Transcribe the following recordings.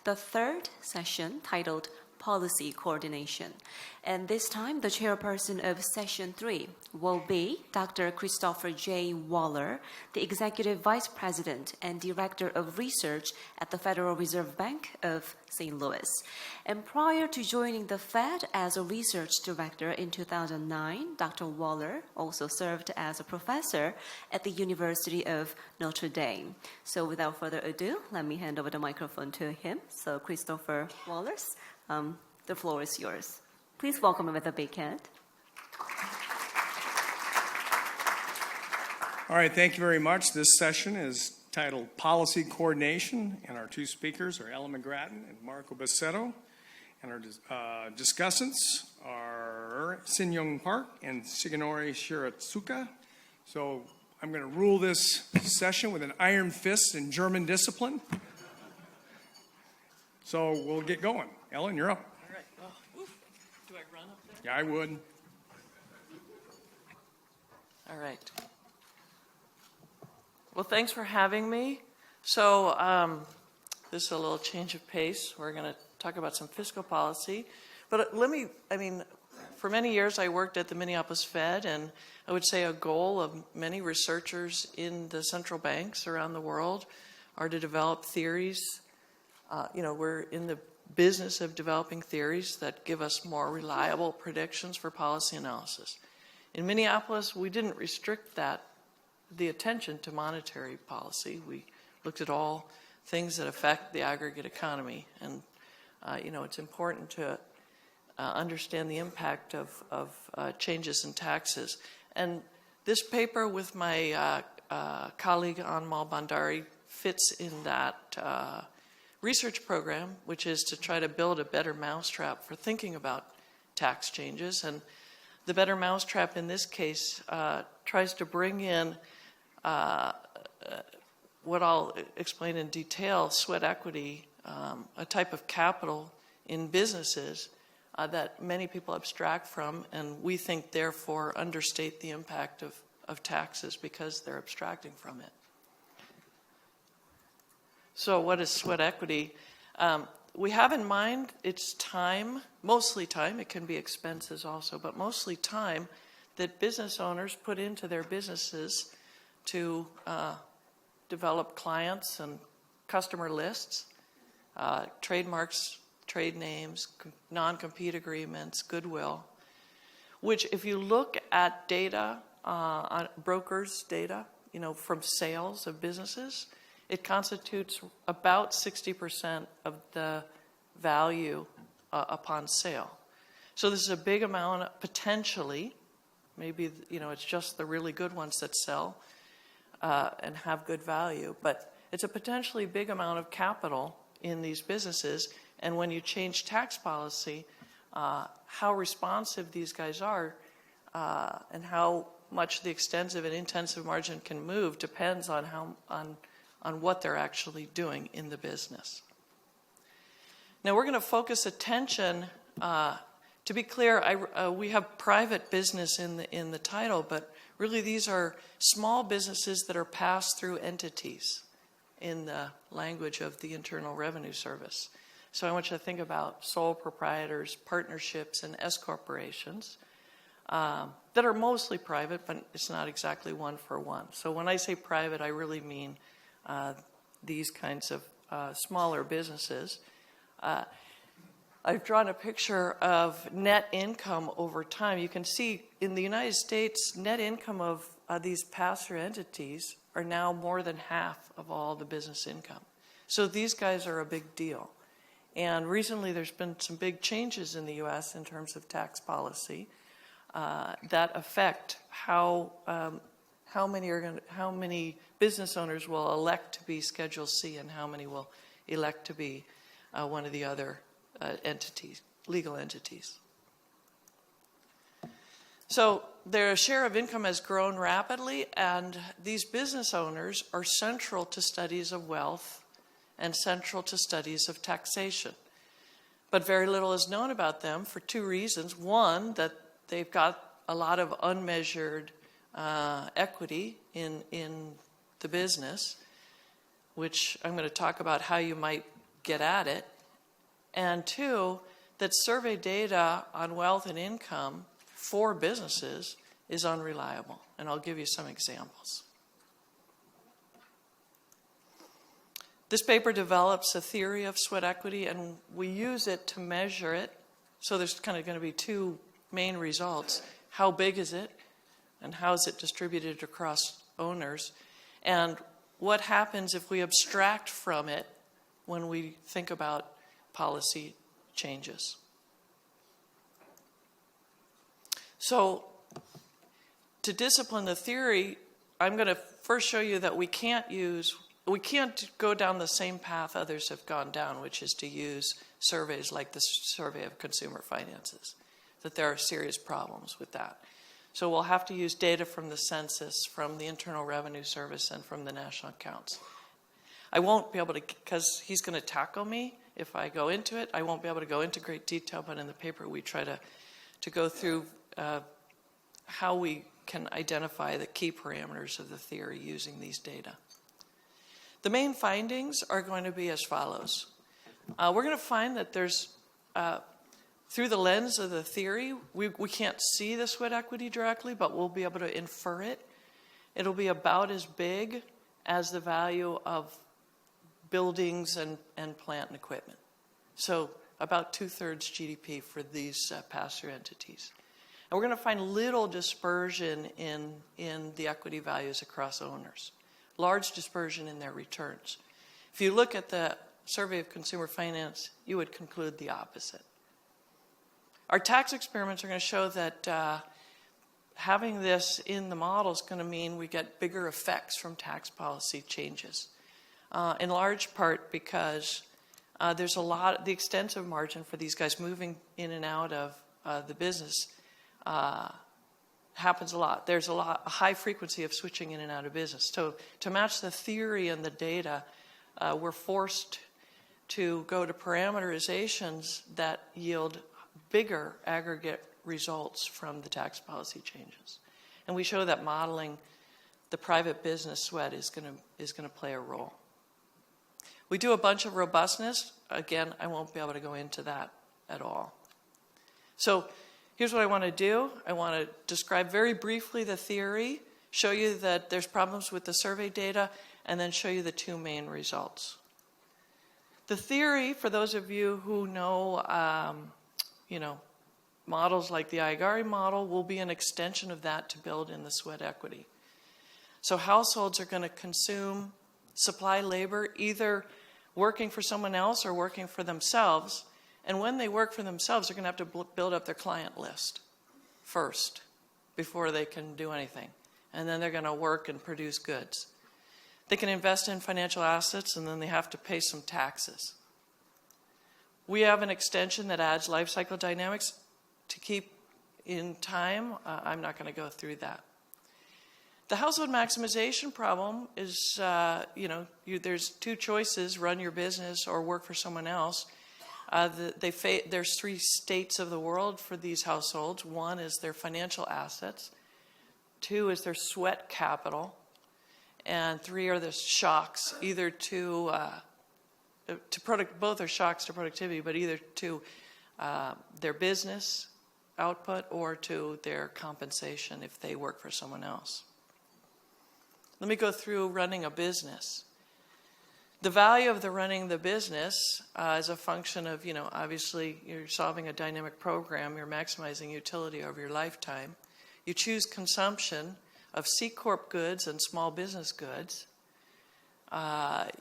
the third session titled Policy Coordination. And this time, the chairperson of Session 3 will be Dr. Christopher J. Waller, the Executive Vice President and Director of Research at the Federal Reserve Bank of St. Louis. And prior to joining the Fed as a research director in 2009, Dr. Waller also served as a professor at the University of Notre Dame. So without further ado, let me hand over the microphone to him. So Christopher Waller, the floor is yours. Please welcome him with a big hand. All right, thank you very much. This session is titled Policy Coordination, and our two speakers are Ellen McGrattan and Marco Bassetto. And our discussants are Cyn-Young Park and Shigenori Shiratsuka. So I'm going to rule this session with an iron fist and German discipline. So we'll get going. Ellen, you're up. All right. Well, do I run up there? Yeah, I would. All right. Well, thanks for having me. So this is a little change of pace. We're going to talk about some fiscal policy. But for many years I worked at the Minneapolis Fed, and I would say a goal of many researchers in the central banks around the world are to develop theories. We're in the business of developing theories that give us more reliable predictions for policy analysis. In Minneapolis, we didn't restrict the attention to monetary policy. We looked at all things that affect the aggregate economy. And, it's important to understand the impact of changes in taxes. And this paper with my colleague Anmal Bhandari fits in that research program, which is to try to build a better mousetrap for thinking about tax changes. And the better mousetrap in this case tries to bring in what I'll explain in detail, sweat equity, a type of capital in businesses that many people abstract from, and we think therefore understate the impact of taxes because they're abstracting from it. So what is sweat equity? We have in mind it's time, mostly time, it can be expenses also, but mostly time that business owners put into their businesses to develop clients and customer lists, trademarks, trade names, non-compete agreements, goodwill, which if you look at data, on brokers' data, from sales of businesses, it constitutes about 60% of the value upon sale. So this is a big amount, potentially. Maybe, it's just the really good ones that sell and have good value. But it's a potentially big amount of capital in these businesses. And when you change tax policy, how responsive these guys are and how much the extensive and intensive margin can move depends on on what they're actually doing in the business. Now we're going to focus attention, to be clear, we have private business in the title, but really these are small businesses that are pass-through entities in the language of the Internal Revenue Service. So I want you to think about sole proprietors, partnerships, and S corporations that are mostly private, but it's not exactly one for one. So when I say private, I really mean these kinds of smaller businesses. I've drawn a picture of net income over time. You can see in the United States, net income of these pass-through entities are now more than half of all the business income. So these guys are a big deal. And recently there's been some big changes in the U.S. in terms of tax policy that affect how many business owners will elect to be Schedule C and how many will elect to be one of the other entities, legal entities. So their share of income has grown rapidly, and these business owners are central to studies of wealth and central to studies of taxation. But very little is known about them for two reasons. One, that they've got a lot of unmeasured equity in the business, which I'm going to talk about how you might get at it. And two, that survey data on wealth and income for businesses is unreliable. And I'll give you some examples. This paper develops a theory of sweat equity, and we use it to measure it. So there's kind of going to be two main results. How big is it? And how is it distributed across owners? And what happens if we abstract from it when we think about policy changes? So to discipline the theory, I'm going to first show you that we can't go down the same path others have gone down, which is to use surveys like the Survey of Consumer Finances, that there are serious problems with that. So we'll have to use data from the census, from the Internal Revenue Service, and from the national accounts. I won't be able to, because he's going to tackle me if I go into it, I won't be able to go into great detail, but in the paper we try to go through how we can identify the key parameters of the theory using these data. The main findings are going to be as follows. We're going to find that there's, through the lens of the theory, we can't see the sweat equity directly, but we'll be able to infer it. It'll be about as big as the value of buildings and plant and equipment. So about 2/3 GDP for these pass-through entities. And we're going to find little dispersion in the equity values across owners. Large dispersion in their returns. If you look at the Survey of Consumer Finance, you would conclude the opposite. Our tax experiments are going to show that having this in the model is going to mean we get bigger effects from tax policy changes. In large part because there's the extensive margin for these guys moving in and out of the business happens a lot. There's a high frequency of switching in and out of business. So to match the theory and the data, we're forced to go to parameterizations that yield bigger aggregate results from the tax policy changes. And we show that modeling the private business sweat is going to play a role. We do a bunch of robustness. Again, I won't be able to go into that at all. So here's what I want to do. I want to describe very briefly the theory, show you that there's problems with the survey data, and then show you the two main results. The theory, for those of you who know, models like the Igari model, will be an extension of that to build in the sweat equity. So households are going to consume supply labor, either working for someone else or working for themselves. And when they work for themselves, they're going to have to build up their client list first before they can do anything. And then they're going to work and produce goods. They can invest in financial assets, and then they have to pay some taxes. We have an extension that adds life cycle dynamics to keep in time. I'm not going to go through that. The household maximization problem is, there's two choices: run your business or work for someone else. There's three states of the world for these households. One is their financial assets. Two is their sweat capital. And three are the shocks, either both are shocks to productivity, but either to their business output or to their compensation if they work for someone else. Let me go through running a business. The value of running the business is a function of, obviously you're solving a dynamic program, you're maximizing utility over your lifetime. You choose consumption of C Corp goods and small business goods.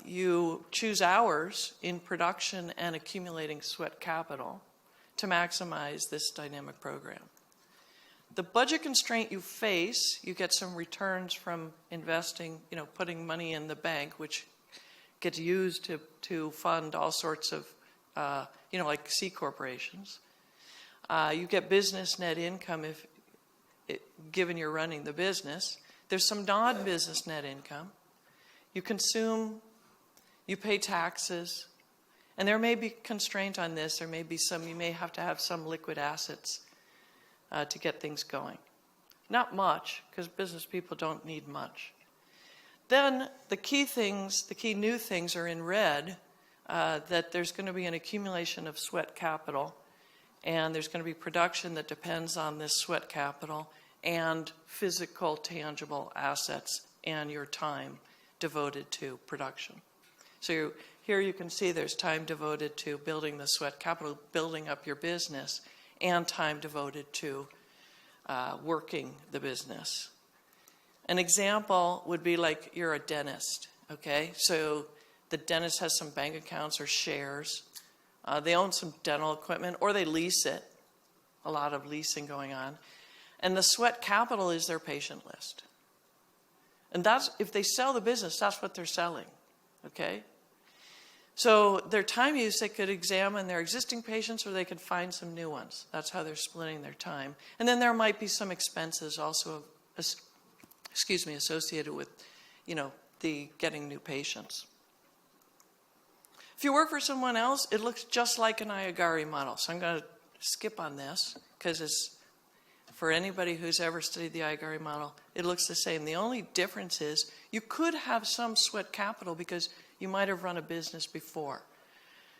You choose hours in production and accumulating sweat capital to maximize this dynamic program. The budget constraint you face, you get some returns from investing, putting money in the bank, which gets used to fund all sorts of, like C corporations. You get business net income given you're running the business. There's some non-business net income. You consume, you pay taxes, and there may be constraint on this. There may be you may have to have some liquid assets to get things going. Not much, because business people don't need much. Then the key new things are in red. that there's going to be an accumulation of sweat capital, and there's going to be production that depends on this sweat capital and physical, tangible assets and your time devoted to production. So here you can see there's time devoted to building the sweat capital, building up your business, and time devoted to working the business. An example would be like you're a dentist, okay? So the dentist has some bank accounts or shares. They own some dental equipment, or they lease it. A lot of leasing going on. And the sweat capital is their patient list. And that's, if they sell the business, that's what they're selling, okay? So their time use, they could examine their existing patients, or they could find some new ones. That's how they're splitting their time. And then there might be some expenses also, associated with, the getting new patients. If you work for someone else, it looks just like an Iagari model. So I'm going to skip on this because it's, for anybody who's ever studied the Iagari model, it looks the same. The only difference is you could have some sweat capital because you might have run a business before.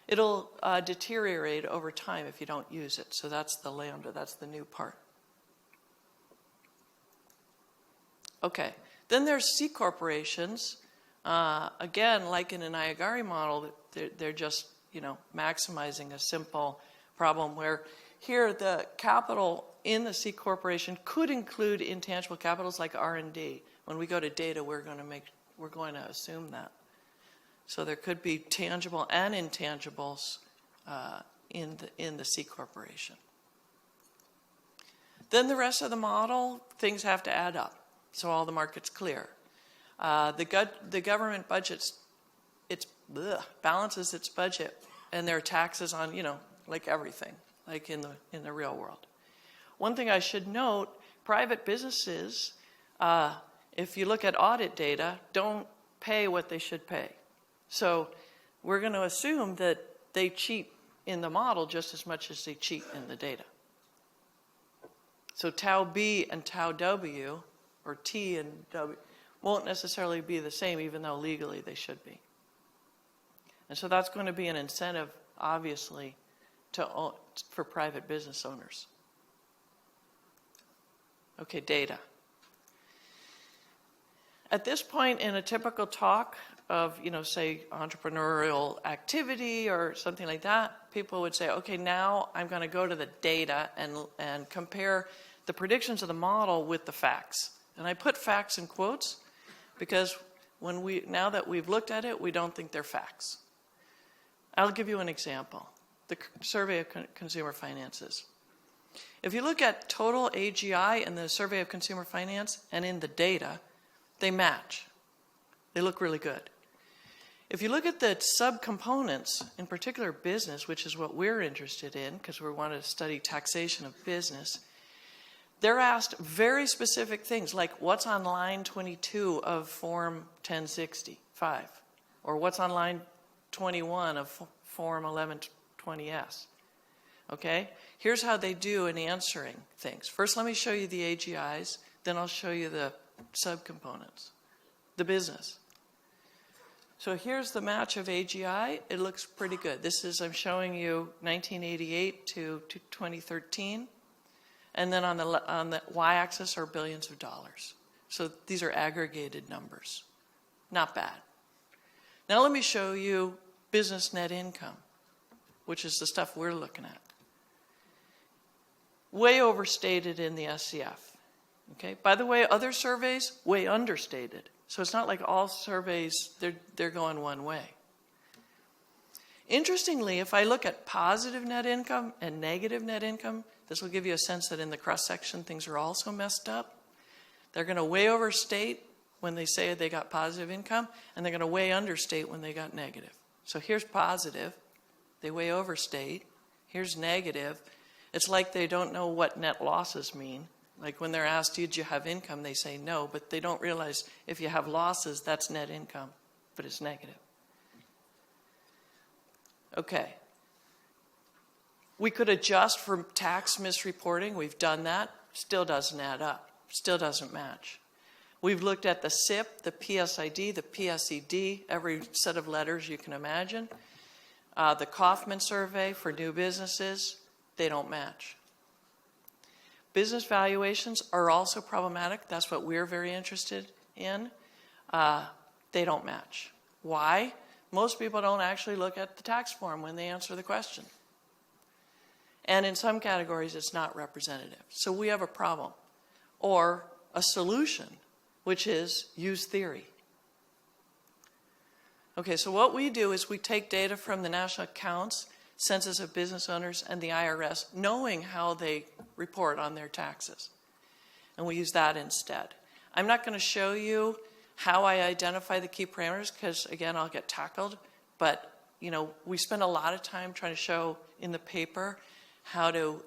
It'll deteriorate over time if you don't use it. So that's the lambda, that's the new part. Okay, then there's C corporations. Again, like in an Iagari model, they're just, maximizing a simple problem where here the capital in the C corporation could include intangible capitals like R&D. When we go to data, we're going to assume that. So there could be tangible and intangibles in the C corporation. Then the rest of the model, things have to add up, so all the market's clear. The government budgets, balances its budget, and there are taxes on, like everything, like in the real world. One thing I should note, private businesses, if you look at audit data, don't pay what they should pay. So we're going to assume that they cheat in the model just as much as they cheat in the data. So tau B and tau W, or T and W, won't necessarily be the same, even though legally they should be. And so that's going to be an incentive, obviously, for private business owners. Okay, data. At this point in a typical talk of, say, entrepreneurial activity or something like that, people would say, okay, now I'm going to go to the data and compare the predictions of the model with the facts. And I put facts in quotes because now that we've looked at it, we don't think they're facts. I'll give you an example. The Survey of Consumer Finances. If you look at total AGI in the Survey of Consumer Finance and in the data, they match. They look really good. If you look at the subcomponents, in particular business, which is what we're interested in because we want to study taxation of business, they're asked very specific things like what's on line 22 of Form 1065 or what's on line 21 of Form 1120S. Okay? Here's how they do in answering things. First, let me show you the AGIs, then I'll show you the subcomponents, the business. So here's the match of AGI. It looks pretty good. I'm showing you 1988 to 2013. And then on the y-axis are billions of dollars. So these are aggregated numbers. Not bad. Now let me show you business net income, which is the stuff we're looking at. Way overstated in the SCF. Okay. By the way, other surveys, way understated. So it's not like all surveys, they're going one way. Interestingly, if I look at positive net income and negative net income, this will give you a sense that in the cross-section things are also messed up. They're going to way overstate when they say they got positive income, and they're going to way understate when they got negative. So here's positive. They way overstate. Here's negative. It's like they don't know what net losses mean. Like when they're asked, did you have income, they say no, but they don't realize if you have losses, that's net income, but it's negative. Okay. We could adjust for tax misreporting. We've done that. Still doesn't add up. Still doesn't match. We've looked at the SIP, the PSID, the PSED, every set of letters you can imagine. The Kaufman survey for new businesses, they don't match. Business valuations are also problematic. That's what we're very interested in. They don't match. Why? Most people don't actually look at the tax form when they answer the question. And in some categories, it's not representative. So we have a problem. Or a solution, which is use theory. Okay, so what we do is we take data from the national accounts, census of business owners, and the IRS, knowing how they report on their taxes. And we use that instead. I'm not going to show you how I identify the key parameters because, again, I'll get tackled. But, we spend a lot of time trying to show in the paper how to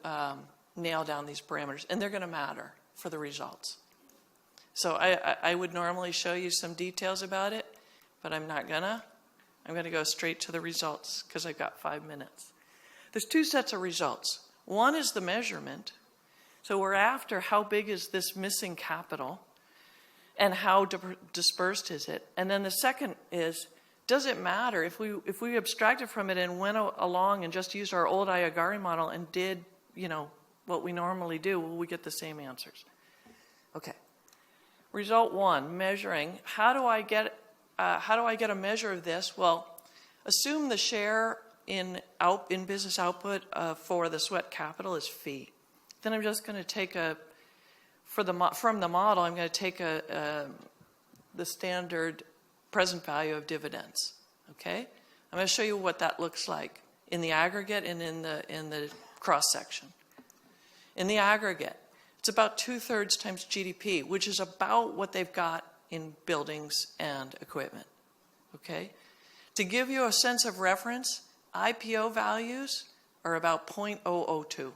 nail down these parameters. And they're going to matter for the results. So I would normally show you some details about it, but I'm not gonna. I'm gonna go straight to the results because I've got 5 minutes. There's two sets of results. One is the measurement. So we're after how big is this missing capital and how dispersed is it? And then the second is, does it matter if we abstracted from it and went along and just used our old Iagari model and did, what we normally do, will we get the same answers? Okay. Result one, measuring. How do I get a measure of this? Well, assume the share in business output for the sweat capital is fee. Then I'm just going to take from the model, I'm going to take the standard present value of dividends. Okay, I'm going to show you what that looks like in the aggregate and in the cross section. In the aggregate, it's about 2/3 times GDP, which is about what they've got in buildings and equipment. Okay, to give you a sense of reference, IPO values are about 0.002.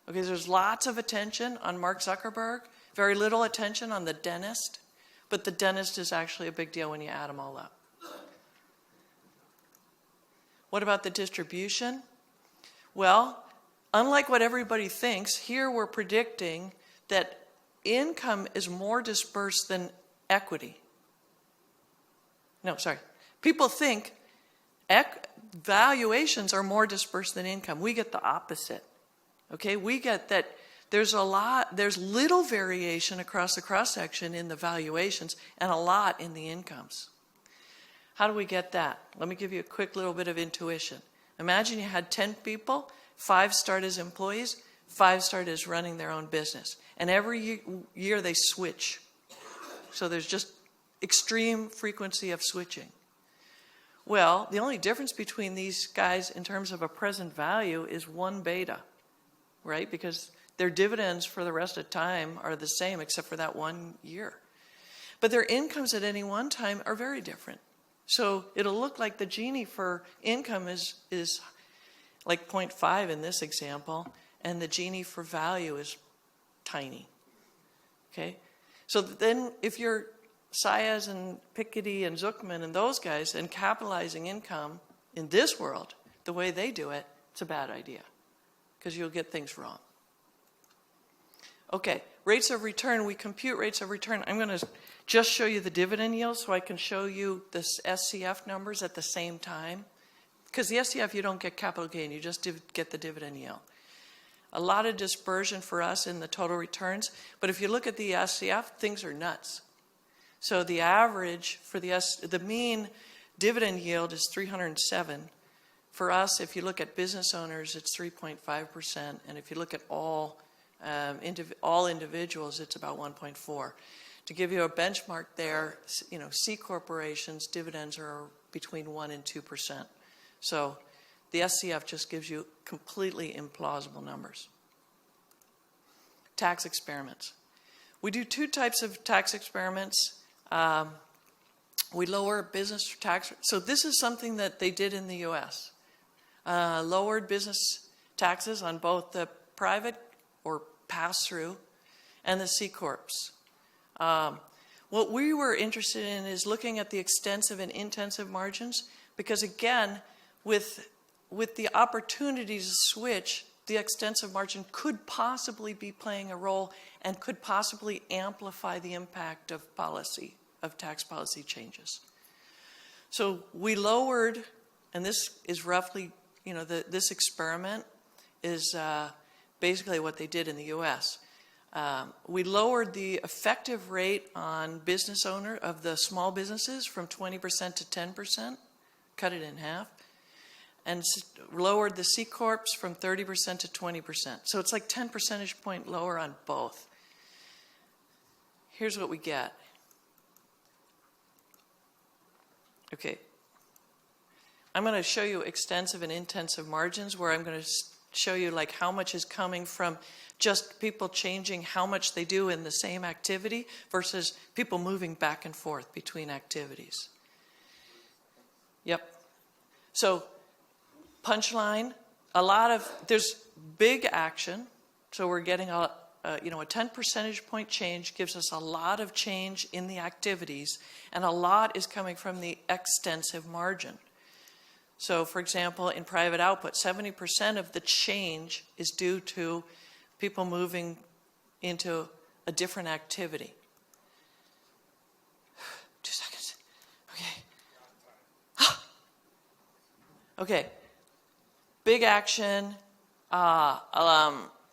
Okay, there's lots of attention on Mark Zuckerberg, very little attention on the dentist, but the dentist is actually a big deal when you add them all up. What about the distribution? Well, unlike what everybody thinks, here we're predicting that income is more dispersed than equity. No, sorry. People think valuations are more dispersed than income. We get the opposite. Okay, we get that there's little variation across the cross-section in the valuations and a lot in the incomes. How do we get that? Let me give you a quick little bit of intuition. Imagine you had 10 people, 5 start as employees, 5 start as running their own business. And every year they switch. So there's just extreme frequency of switching. Well, the only difference between these guys in terms of a present value is 1 beta. Right? Because their dividends for the rest of the time are the same except for that 1 year. But their incomes at any one time are very different. So it'll look like the Gini for income is like 0.5 in this example, and the Gini for value is tiny. Okay? So then if you're Saez and Piketty and Zuckman and those guys and capitalizing income in this world, the way they do it, it's a bad idea. Because you'll get things wrong. Okay, rates of return. We compute rates of return. I'm going to just show you the dividend yield so I can show you the SCF numbers at the same time. Because the SCF, you don't get capital gain. You just get the dividend yield. A lot of dispersion for us in the total returns. But if you look at the SCF, things are nuts. So the average for the mean dividend yield is 307. For us, if you look at business owners, it's 3.5%, and if you look at all individuals, it's about 1.4. To give you a benchmark there, C corporations dividends are between 1% and 2%. So the SCF just gives you completely implausible numbers. Tax experiments. We do 2 types of tax experiments. We lower business tax. So this is something that they did in the U.S. Lowered business taxes on both the private or pass-through and the C Corps. What we were interested in is looking at the extensive and intensive margins because, again, with the opportunities to switch, the extensive margin could possibly be playing a role and could possibly amplify the impact of tax policy changes. So we lowered and this is roughly, this experiment is basically what they did in the U.S. We lowered the effective rate on business owner of the small businesses from 20% to 10%, cut it in half, and lowered the C Corps from 30% to 20%. So it's like 10 percentage point lower on both. Here's what we get. Okay. I'm going to show you extensive and intensive margins where I'm going to show you like how much is coming from just people changing how much they do in the same activity versus people moving back and forth between activities. Yep. So punchline, there's big action. So we're getting a 10 percentage point change gives us a lot of change in the activities, and a lot is coming from the extensive margin. So, for example, in private output, 70% of the change is due to people moving into a different activity. 2 seconds. Okay. Okay. Big action.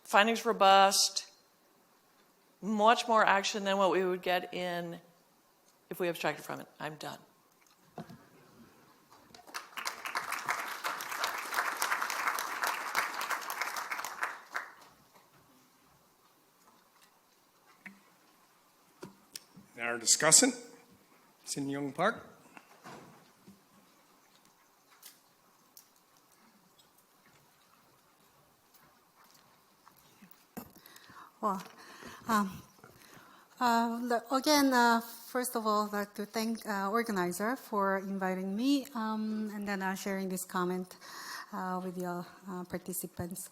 Findings robust. Much more action than what we would get if we abstracted from it. I'm done. Our discussant, Cyn-Young Park. Well, again, first of all, I'd like to thank organizer for inviting me and then sharing this comment with your participants.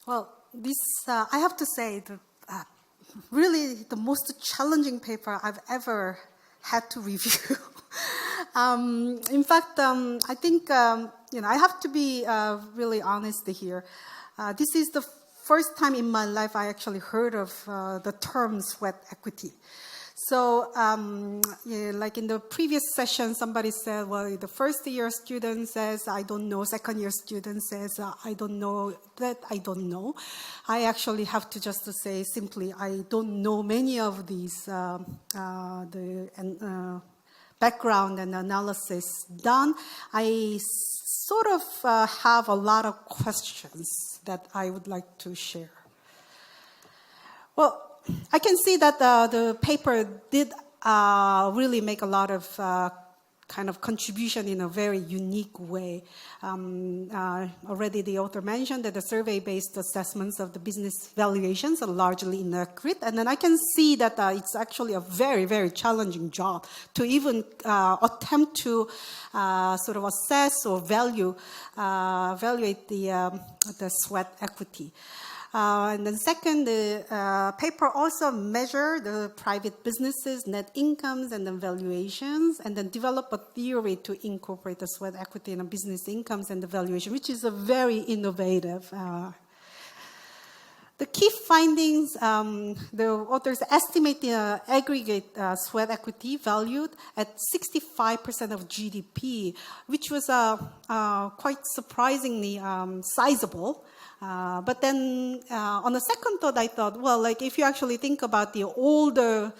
Well, this I have to say that really the most challenging paper I've ever had to review. In fact, I think I have to be really honest here. This is the first time in my life I actually heard of the term sweat equity. So, like in the previous session, somebody said, well, the first year student says, I don't know. Second year student says, I don't know. That I don't know. I actually have to just say simply, I don't know many of these background and analysis done. I sort of have a lot of questions that I would like to share. Well, I can see that the paper did really make a lot of kind of contribution in a very unique way. Already the author mentioned that the survey-based assessments of the business valuations are largely inaccurate. And then I can see that it's actually a very, very challenging job to even attempt to sort of assess or evaluate the sweat equity. And then second, the paper also measured the private businesses' net incomes and then valuations, and then develop a theory to incorporate the sweat equity in business incomes and the valuation, which is a very innovative. The key findings, the authors estimate the aggregate sweat equity valued at 65% of GDP, which was quite surprisingly sizable. But then on the second thought, I thought, well, like if you actually think about the older,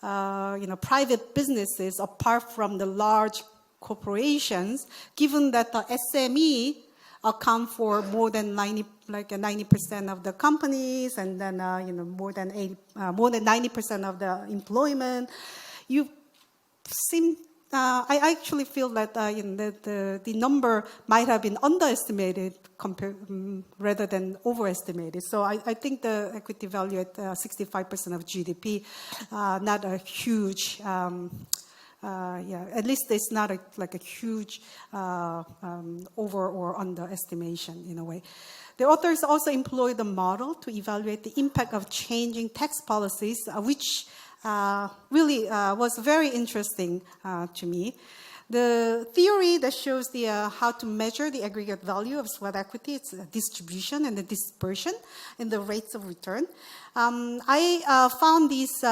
private businesses apart from the large corporations, given that the SME account for more than 90% of the companies, and then more than 90% of the employment, you seem. I actually feel that the number might have been underestimated rather than overestimated. So I think the equity value at 65% of GDP, not a huge, at least it's not a huge over or underestimation in a way. The authors also employed the model to evaluate the impact of changing tax policies, which really was very interesting to me. The theory that shows how to measure the aggregate value of sweat equity, it's the distribution and the dispersion and the rates of return. I found these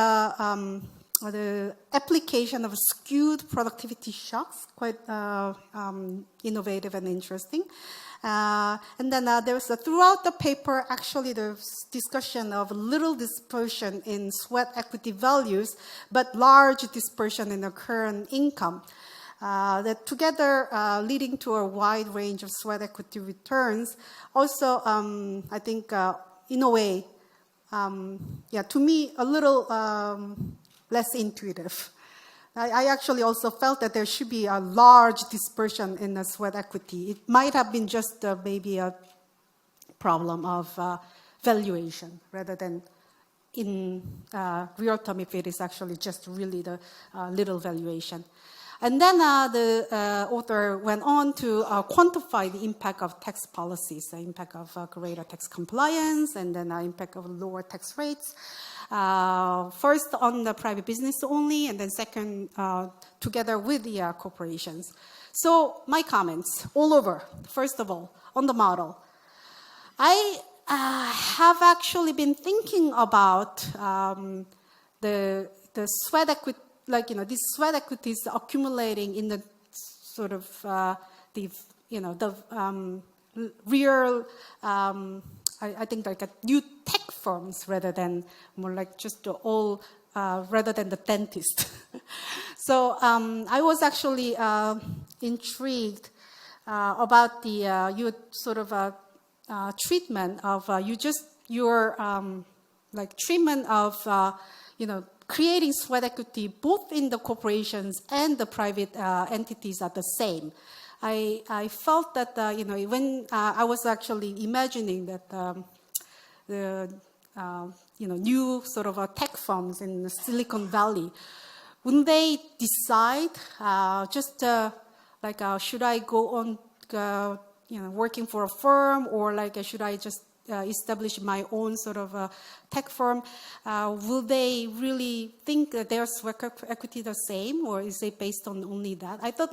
the application of skewed productivity shocks, quite innovative and interesting. And then there's throughout the paper, actually, there's discussion of little dispersion in sweat equity values, but large dispersion in the current income. That together leading to a wide range of sweat equity returns. Also, I think, in a way, to me, a little less intuitive. I actually also felt that there should be a large dispersion in the sweat equity. It might have been just maybe a problem of valuation rather than in real term if it is actually just really the little valuation. And then the author went on to quantify the impact of tax policies, the impact of greater tax compliance, and then the impact of lower tax rates. First on the private business only, and then second together with the corporations. So my comments all over. First of all, on the model. I have actually been thinking about the sweat equity, these sweat equities accumulating in the sort of real, I think like a new tech firms rather than more like just rather than the dentist. So I was actually intrigued about the your sort of treatment of your treatment of creating sweat equity both in the corporations and the private entities are the same. I felt that when I was actually imagining that the new sort of tech firms in Silicon Valley, wouldn't they decide should I go on working for a firm, or should I just establish my own sort of tech firm? Will they really think that their sweat equity the same, or is it based on only that? I thought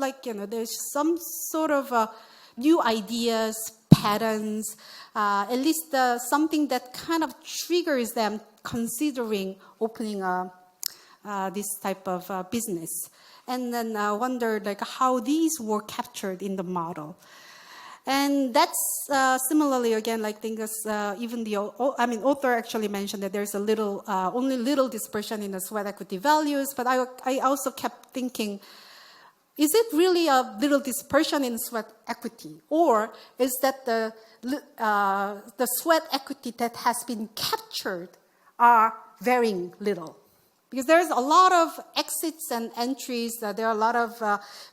there's some sort of new ideas, patterns, at least something that kind of triggers them considering opening this type of business. And then I wondered how these were captured in the model. And that's similarly, again, even the author actually mentioned that there's only little dispersion in the sweat equity values, but I also kept thinking, is it really a little dispersion in sweat equity, or is that the sweat equity that has been captured are varying little? Because there's a lot of exits and entries, there are a lot of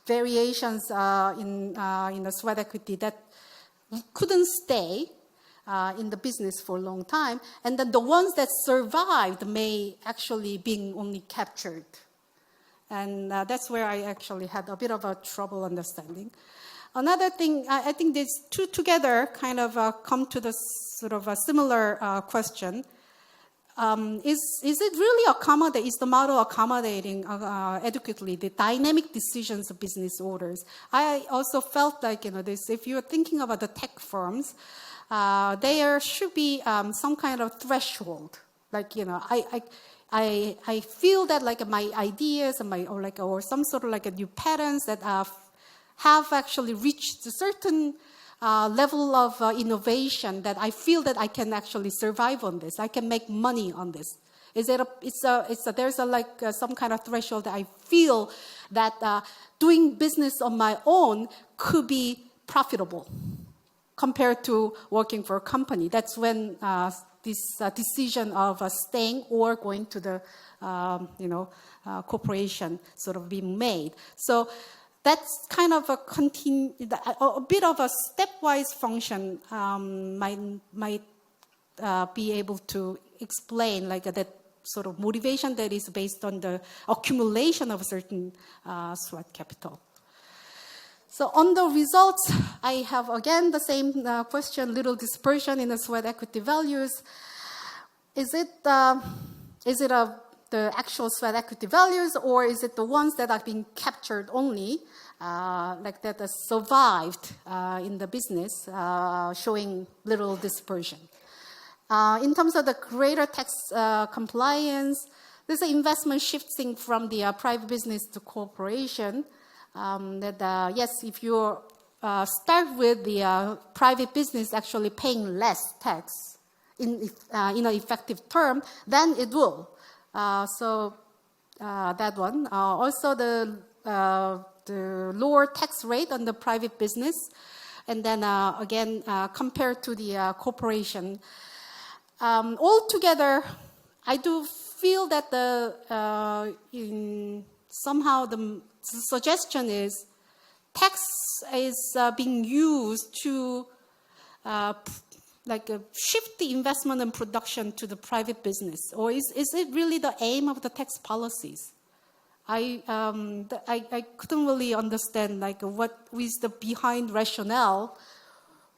variations in the sweat equity that couldn't stay in the business for a long time, and then the ones that survived may actually being only captured. And that's where I actually had a bit of a trouble understanding. Another thing, I think these two together kind of come to the sort of a similar question. Is it really is the model accommodating adequately the dynamic decisions of business owners? I also felt if you're thinking about the tech firms, there should be some kind of threshold. I feel that my ideas and or some sort of new patterns that have actually reached a certain level of innovation that I feel that I can actually survive on this. I can make money on this. There's some kind of threshold that I feel that doing business on my own could be profitable compared to working for a company. That's when this decision of staying or going to the corporation sort of being made. So that's kind of a bit of a stepwise function might be able to explain that sort of motivation that is based on the accumulation of a certain sweat capital. So on the results, I have again the same question: little dispersion in the sweat equity values. Is it the actual sweat equity values, or is it the ones that are being captured only, that survived in the business, showing little dispersion? In terms of the greater tax compliance, there's an investment shifting from the private business to corporation. Yes, if you start with the private business actually paying less tax in an effective term, then it will. That one. Also, the lower tax rate on the private business, and then again compared to the corporation. Altogether, I do feel that somehow the suggestion is tax is being used to shift the investment and production to the private business, or is it really the aim of the tax policies? I couldn't really understand what is the behind rationale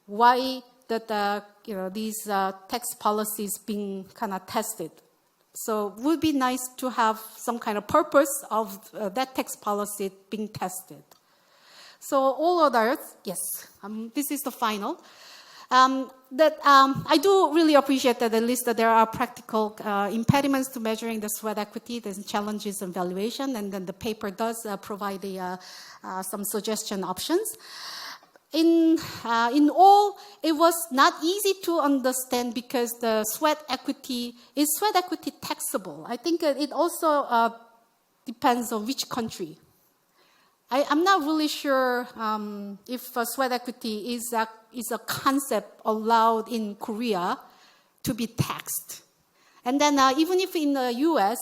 why that these tax policies being kind of tested. So it would be nice to have some kind of purpose of that tax policy being tested. So all others, yes, this is the final. I do really appreciate that at least that there are practical impediments to measuring the sweat equity, there's challenges and valuation, and then the paper does provide some suggestion options. In all, it was not easy to understand because the sweat equity taxable? I think it also depends on which country. I'm not really sure if sweat equity is a concept allowed in Korea to be taxed. And then even if in the U.S.,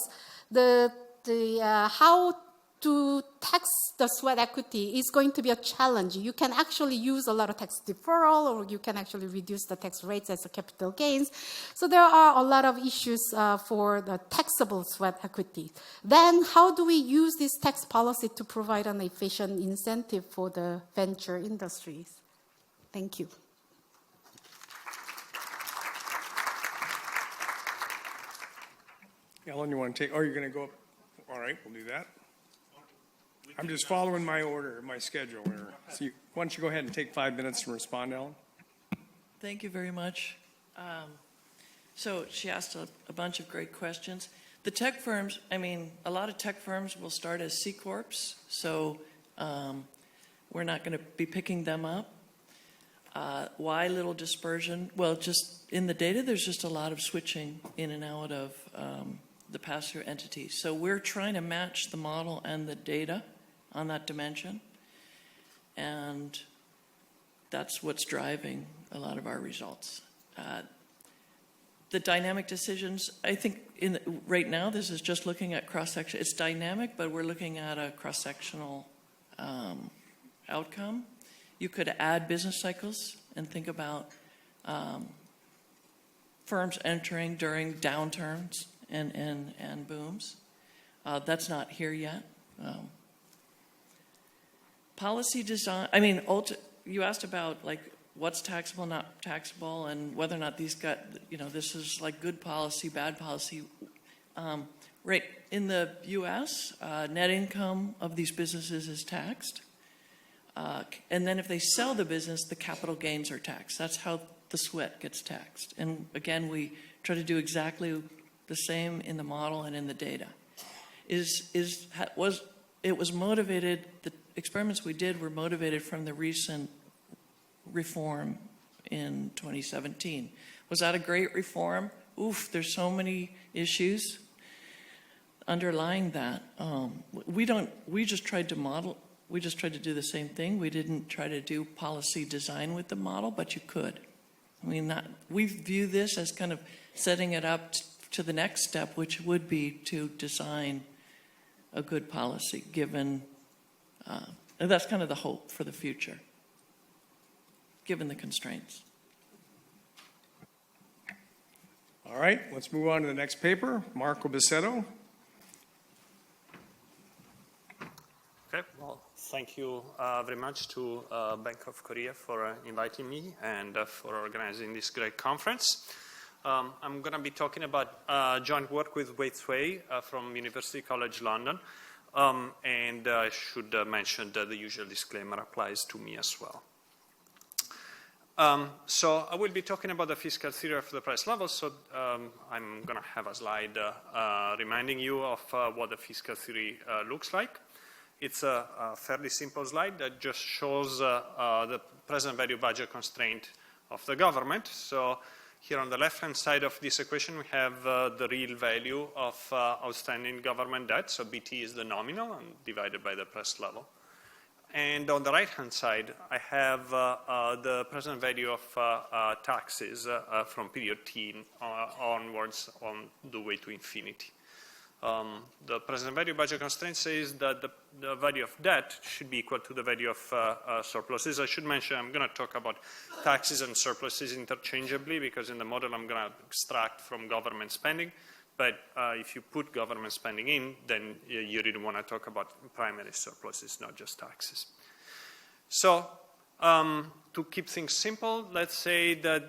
how to tax the sweat equity is going to be a challenge. You can actually use a lot of tax deferral, or you can actually reduce the tax rates as a capital gains. So there are a lot of issues for the taxable sweat equity. Then how do we use this tax policy to provide an efficient incentive for the venture industries? Thank you. Ellen, you want to take, you're going to go up? All right, we'll do that. I'm just following my order, my schedule here. So why don't you go ahead and take 5 minutes to respond, Ellen? Thank you very much. So she asked a bunch of great questions. The tech firms, a lot of tech firms will start as C Corps, so we're not going to be picking them up. Why little dispersion? Well, just in the data, there's just a lot of switching in and out of the pass-through entities. So we're trying to match the model and the data on that dimension, and that's what's driving a lot of our results. The dynamic decisions, I think right now this is just looking at cross-section. It's dynamic, but we're looking at a cross-sectional outcome. You could add business cycles and think about firms entering during downturns and booms. That's not here yet. Policy design, you asked about what's taxable, not taxable, and whether or not these got, this is good policy, bad policy. Right, in the US, net income of these businesses is taxed. And then if they sell the business, the capital gains are taxed. That's how the sweat gets taxed. And again, we try to do exactly the same in the model and in the data. It was motivated, the experiments we did were motivated from the recent reform in 2017. Was that a great reform? Oof, there's so many issues underlying that. We just tried to model, we just tried to do the same thing. We didn't try to do policy design with the model, but you could. We view this as kind of setting it up to the next step, which would be to design a good policy, given, that's kind of the hope for the future, given the constraints. All right, let's move on to the next paper. Marco Bassetto. Okay, well, thank you very much to Bank of Korea for inviting me and for organizing this great conference. I'm going to be talking about joint work with Wei Cui from University College London, and I should mention that the usual disclaimer applies to me as well. So I will be talking about the fiscal theory of the price level. So I'm going to have a slide reminding you of what the fiscal theory looks like. It's a fairly simple slide that just shows the present value budget constraint of the government. So here on the left-hand side of this equation, we have the real value of outstanding government debt. So BT is the nominal and divided by the price level. And on the right-hand side, I have the present value of taxes from period T onwards on the way to infinity. The present value budget constraint says that the value of debt should be equal to the value of surpluses. I should mention I'm going to talk about taxes and surpluses interchangeably because in the model I'm going to extract from government spending. But if you put government spending in, then you really want to talk about primary surpluses, not just taxes. So to keep things simple, let's say that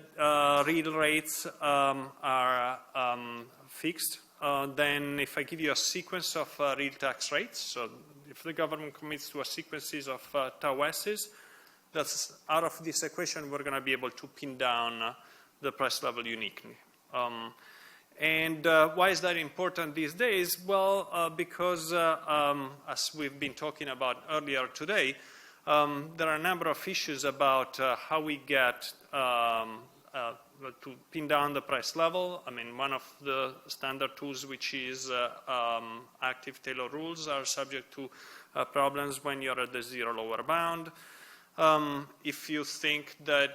real rates are fixed. Then if I give you a sequence of real tax rates, so if the government commits to a sequences of tau S's, that's out of this equation we're going to be able to pin down the price level uniquely. And why is that important these days? Well, because as we've been talking about earlier today, there are a number of issues about how we get to pin down the price level. I mean, one of the standard tools, which is active Taylor rules, are subject to problems when you're at the zero lower bound. If you think that,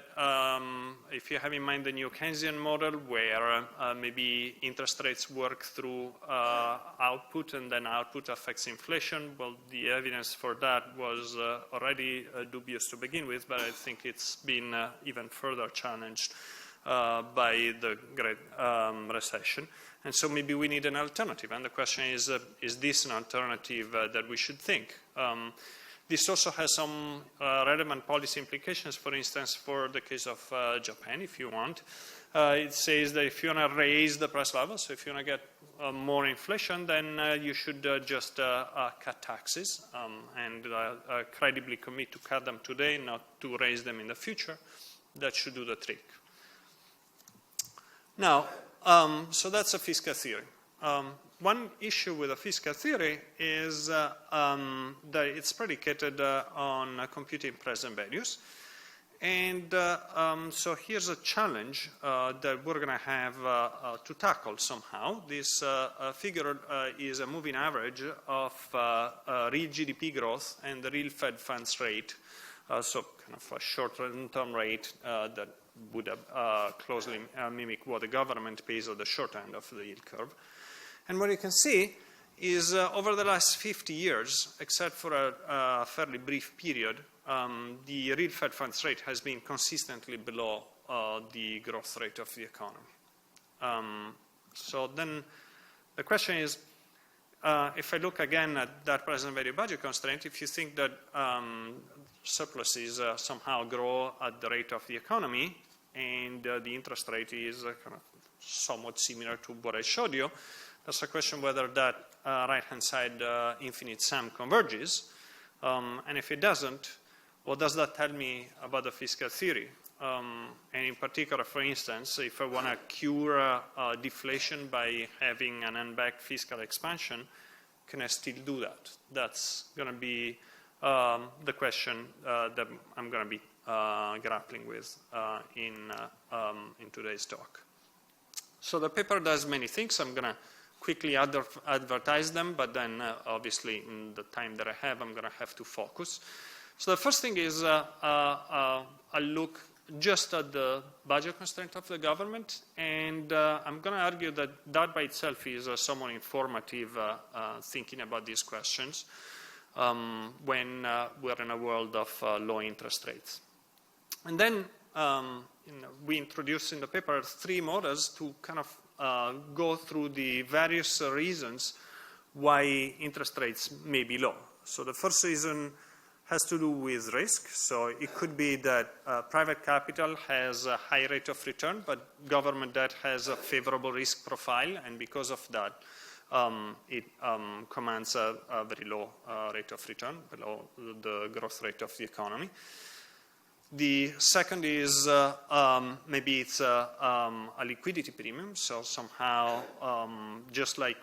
if you have in mind the new Keynesian model where maybe interest rates work through output and then output affects inflation, well, the evidence for that was already dubious to begin with, but I think it's been even further challenged by the Great Recession. And so maybe we need an alternative. And the question is this an alternative that we should think? This also has some relevant policy implications, for instance, for the case of Japan, if you want. It says that if you want to raise the price level, so if you want to get more inflation, then you should just cut taxes and credibly commit to cut them today, not to raise them in the future. That should do the trick. Now, so that's a fiscal theory. One issue with a fiscal theory is that it's predicated on computing present values. And so here's a challenge that we're going to have to tackle somehow. This figure is a moving average of real GDP growth and the real Fed funds rate, so kind of a short-term rate that would closely mimic what the government pays at the short end of the yield curve. And what you can see is over the last 50 years, except for a fairly brief period, the real Fed funds rate has been consistently below the growth rate of the economy. So then the question is, if I look again at that present value budget constraint, if you think that surpluses somehow grow at the rate of the economy and the interest rate is kind of somewhat similar to what I showed you, that's a question whether that right-hand side infinite sum converges. And if it doesn't, what does that tell me about the fiscal theory? And in particular, for instance, if I want to cure deflation by having an unbacked fiscal expansion, can I still do that? That's going to be the question that I'm going to be grappling with in today's talk. So the paper does many things. I'm going to quickly advertise them, but then obviously in the time that I have, I'm going to have to focus. So the first thing is a look just at the budget constraint of the government, and I'm going to argue that that by itself is somewhat informative thinking about these questions when we're in a world of low interest rates. And then we introduce in the paper 3 models to kind of go through the various reasons why interest rates may be low. So the first reason has to do with risk. So it could be that private capital has a high rate of return, but government debt has a favorable risk profile, and because of that, it commands a very low rate of return, below the growth rate of the economy. The second is maybe it's a liquidity premium. So somehow, just like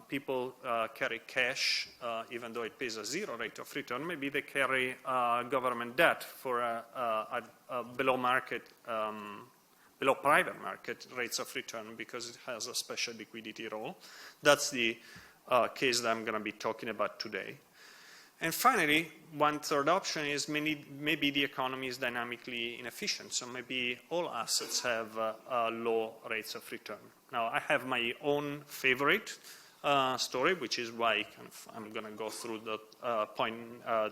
people carry cash, even though it pays a 0 rate of return, maybe they carry government debt for a below market, below private market rates of return because it has a special liquidity role. That's the case that I'm going to be talking about today. And finally, one third option is maybe the economy is dynamically inefficient. So maybe all assets have low rates of return. Now, I have my own favorite story, which is why I'm going to go through the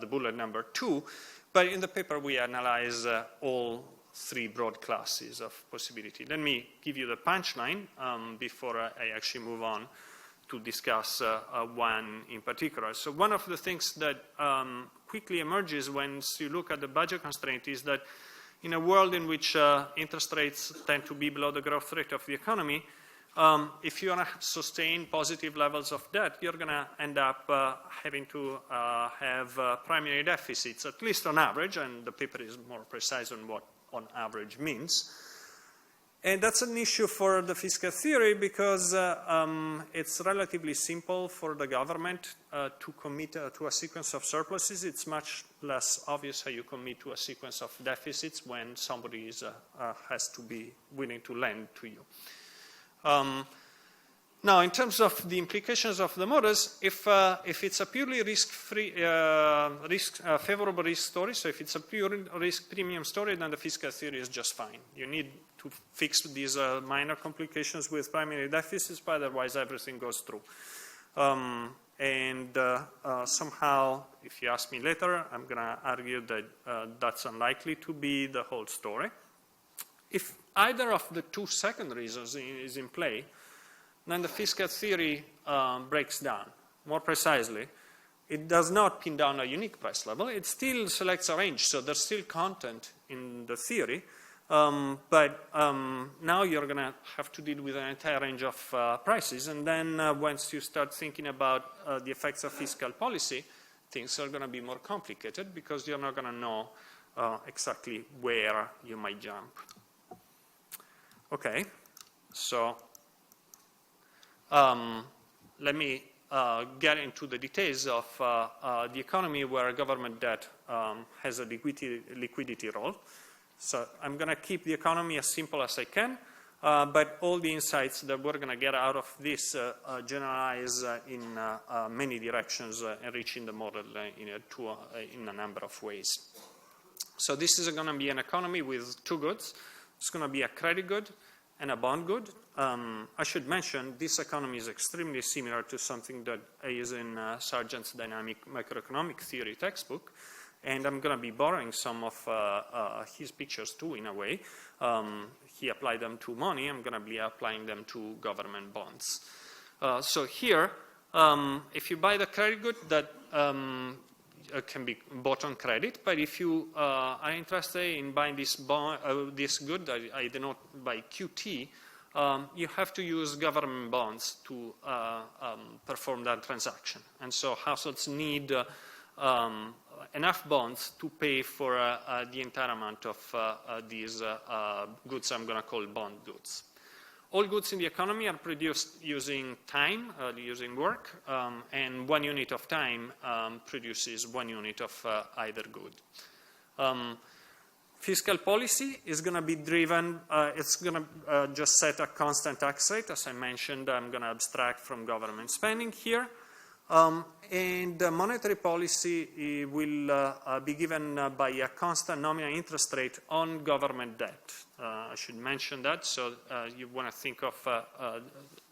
bullet number 2. But in the paper, we analyze all 3 broad classes of possibility. Let me give you the punchline before I actually move on to discuss one in particular. So one of the things that quickly emerges when you look at the budget constraint is that in a world in which interest rates tend to be below the growth rate of the economy, if you want to sustain positive levels of debt, you're going to end up having to have primary deficits, at least on average, and the paper is more precise on what on average means. And that's an issue for the fiscal theory because it's relatively simple for the government to commit to a sequence of surpluses. It's much less obvious how you commit to a sequence of deficits when somebody has to be willing to lend to you. Now, in terms of the implications of the models, if it's a purely risk-free, favorable risk story, so if it's a pure risk premium story, then the fiscal theory is just fine. You need to fix these minor complications with primary deficits, but otherwise everything goes through. Somehow, if you ask me later, I'm going to argue that that's unlikely to be the whole story. If either of the 2 second reasons is in play, then the fiscal theory breaks down. More precisely, it does not pin down a unique price level. It still selects a range, so there's still content in the theory. But now you're going to have to deal with an entire range of prices. And then once you start thinking about the effects of fiscal policy, things are going to be more complicated because you're not going to know exactly where you might jump. Okay, so let me get into the details of the economy where government debt has a liquidity role. So I'm going to keep the economy as simple as I can, but all the insights that we're going to get out of this generalize in many directions, enriching the model in a number of ways. So this is going to be an economy with 2 goods. It's going to be a credit good and a bond good. I should mention this economy is extremely similar to something that is in Sargent's Dynamic Macroeconomic Theory textbook, and I'm going to be borrowing some of his pictures too, in a way. He applied them to money. I'm going to be applying them to government bonds. So here, if you buy the credit good, that can be bought on credit, but if you are interested in buying this good that I denote by QT, you have to use government bonds to perform that transaction. And so households need enough bonds to pay for the entire amount of these goods I'm going to call bond goods. All goods in the economy are produced using time, using work, and 1 unit of time produces 1 unit of either good. Fiscal policy is going to be driven, it's going to just set a constant tax rate. As I mentioned, I'm going to abstract from government spending here. And monetary policy will be given by a constant nominal interest rate on government debt. I should mention that. So you want to think of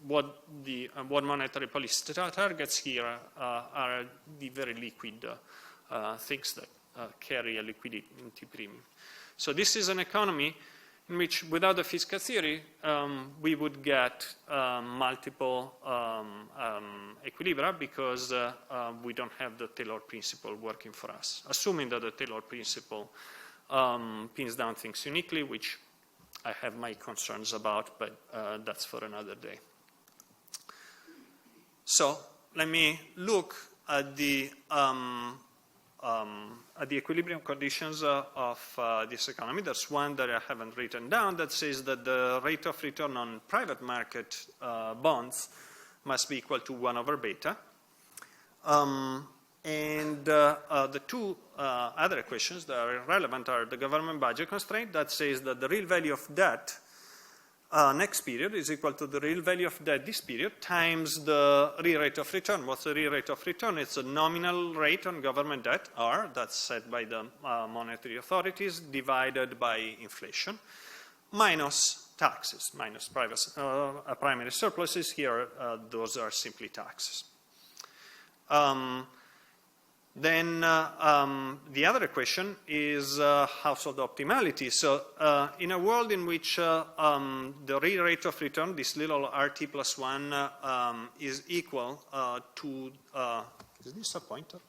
what monetary policy targets here are the very liquid things that carry a liquidity premium. So this is an economy in which, without the fiscal theory, we would get multiple equilibria because we don't have the Taylor principle working for us. Assuming that the Taylor principle pins down things uniquely, which I have my concerns about, but that's for another day. So let me look at the the equilibrium conditions of this economy. There's one that I haven't written down that says that the rate of return on private market bonds must be equal to 1 over beta. The two other equations that are relevant are the government budget constraint that says that the real value of debt next period is equal to the real value of debt this period times the real rate of return. What's the real rate of return? It's a nominal rate on government debt, R, that's set by the monetary authorities, divided by inflation, minus taxes, minus primary surpluses. Here, those are simply taxes. Then the other equation is household optimality. So in a world in which the real rate of return, this little RT plus 1, is equal to, is this a pointer?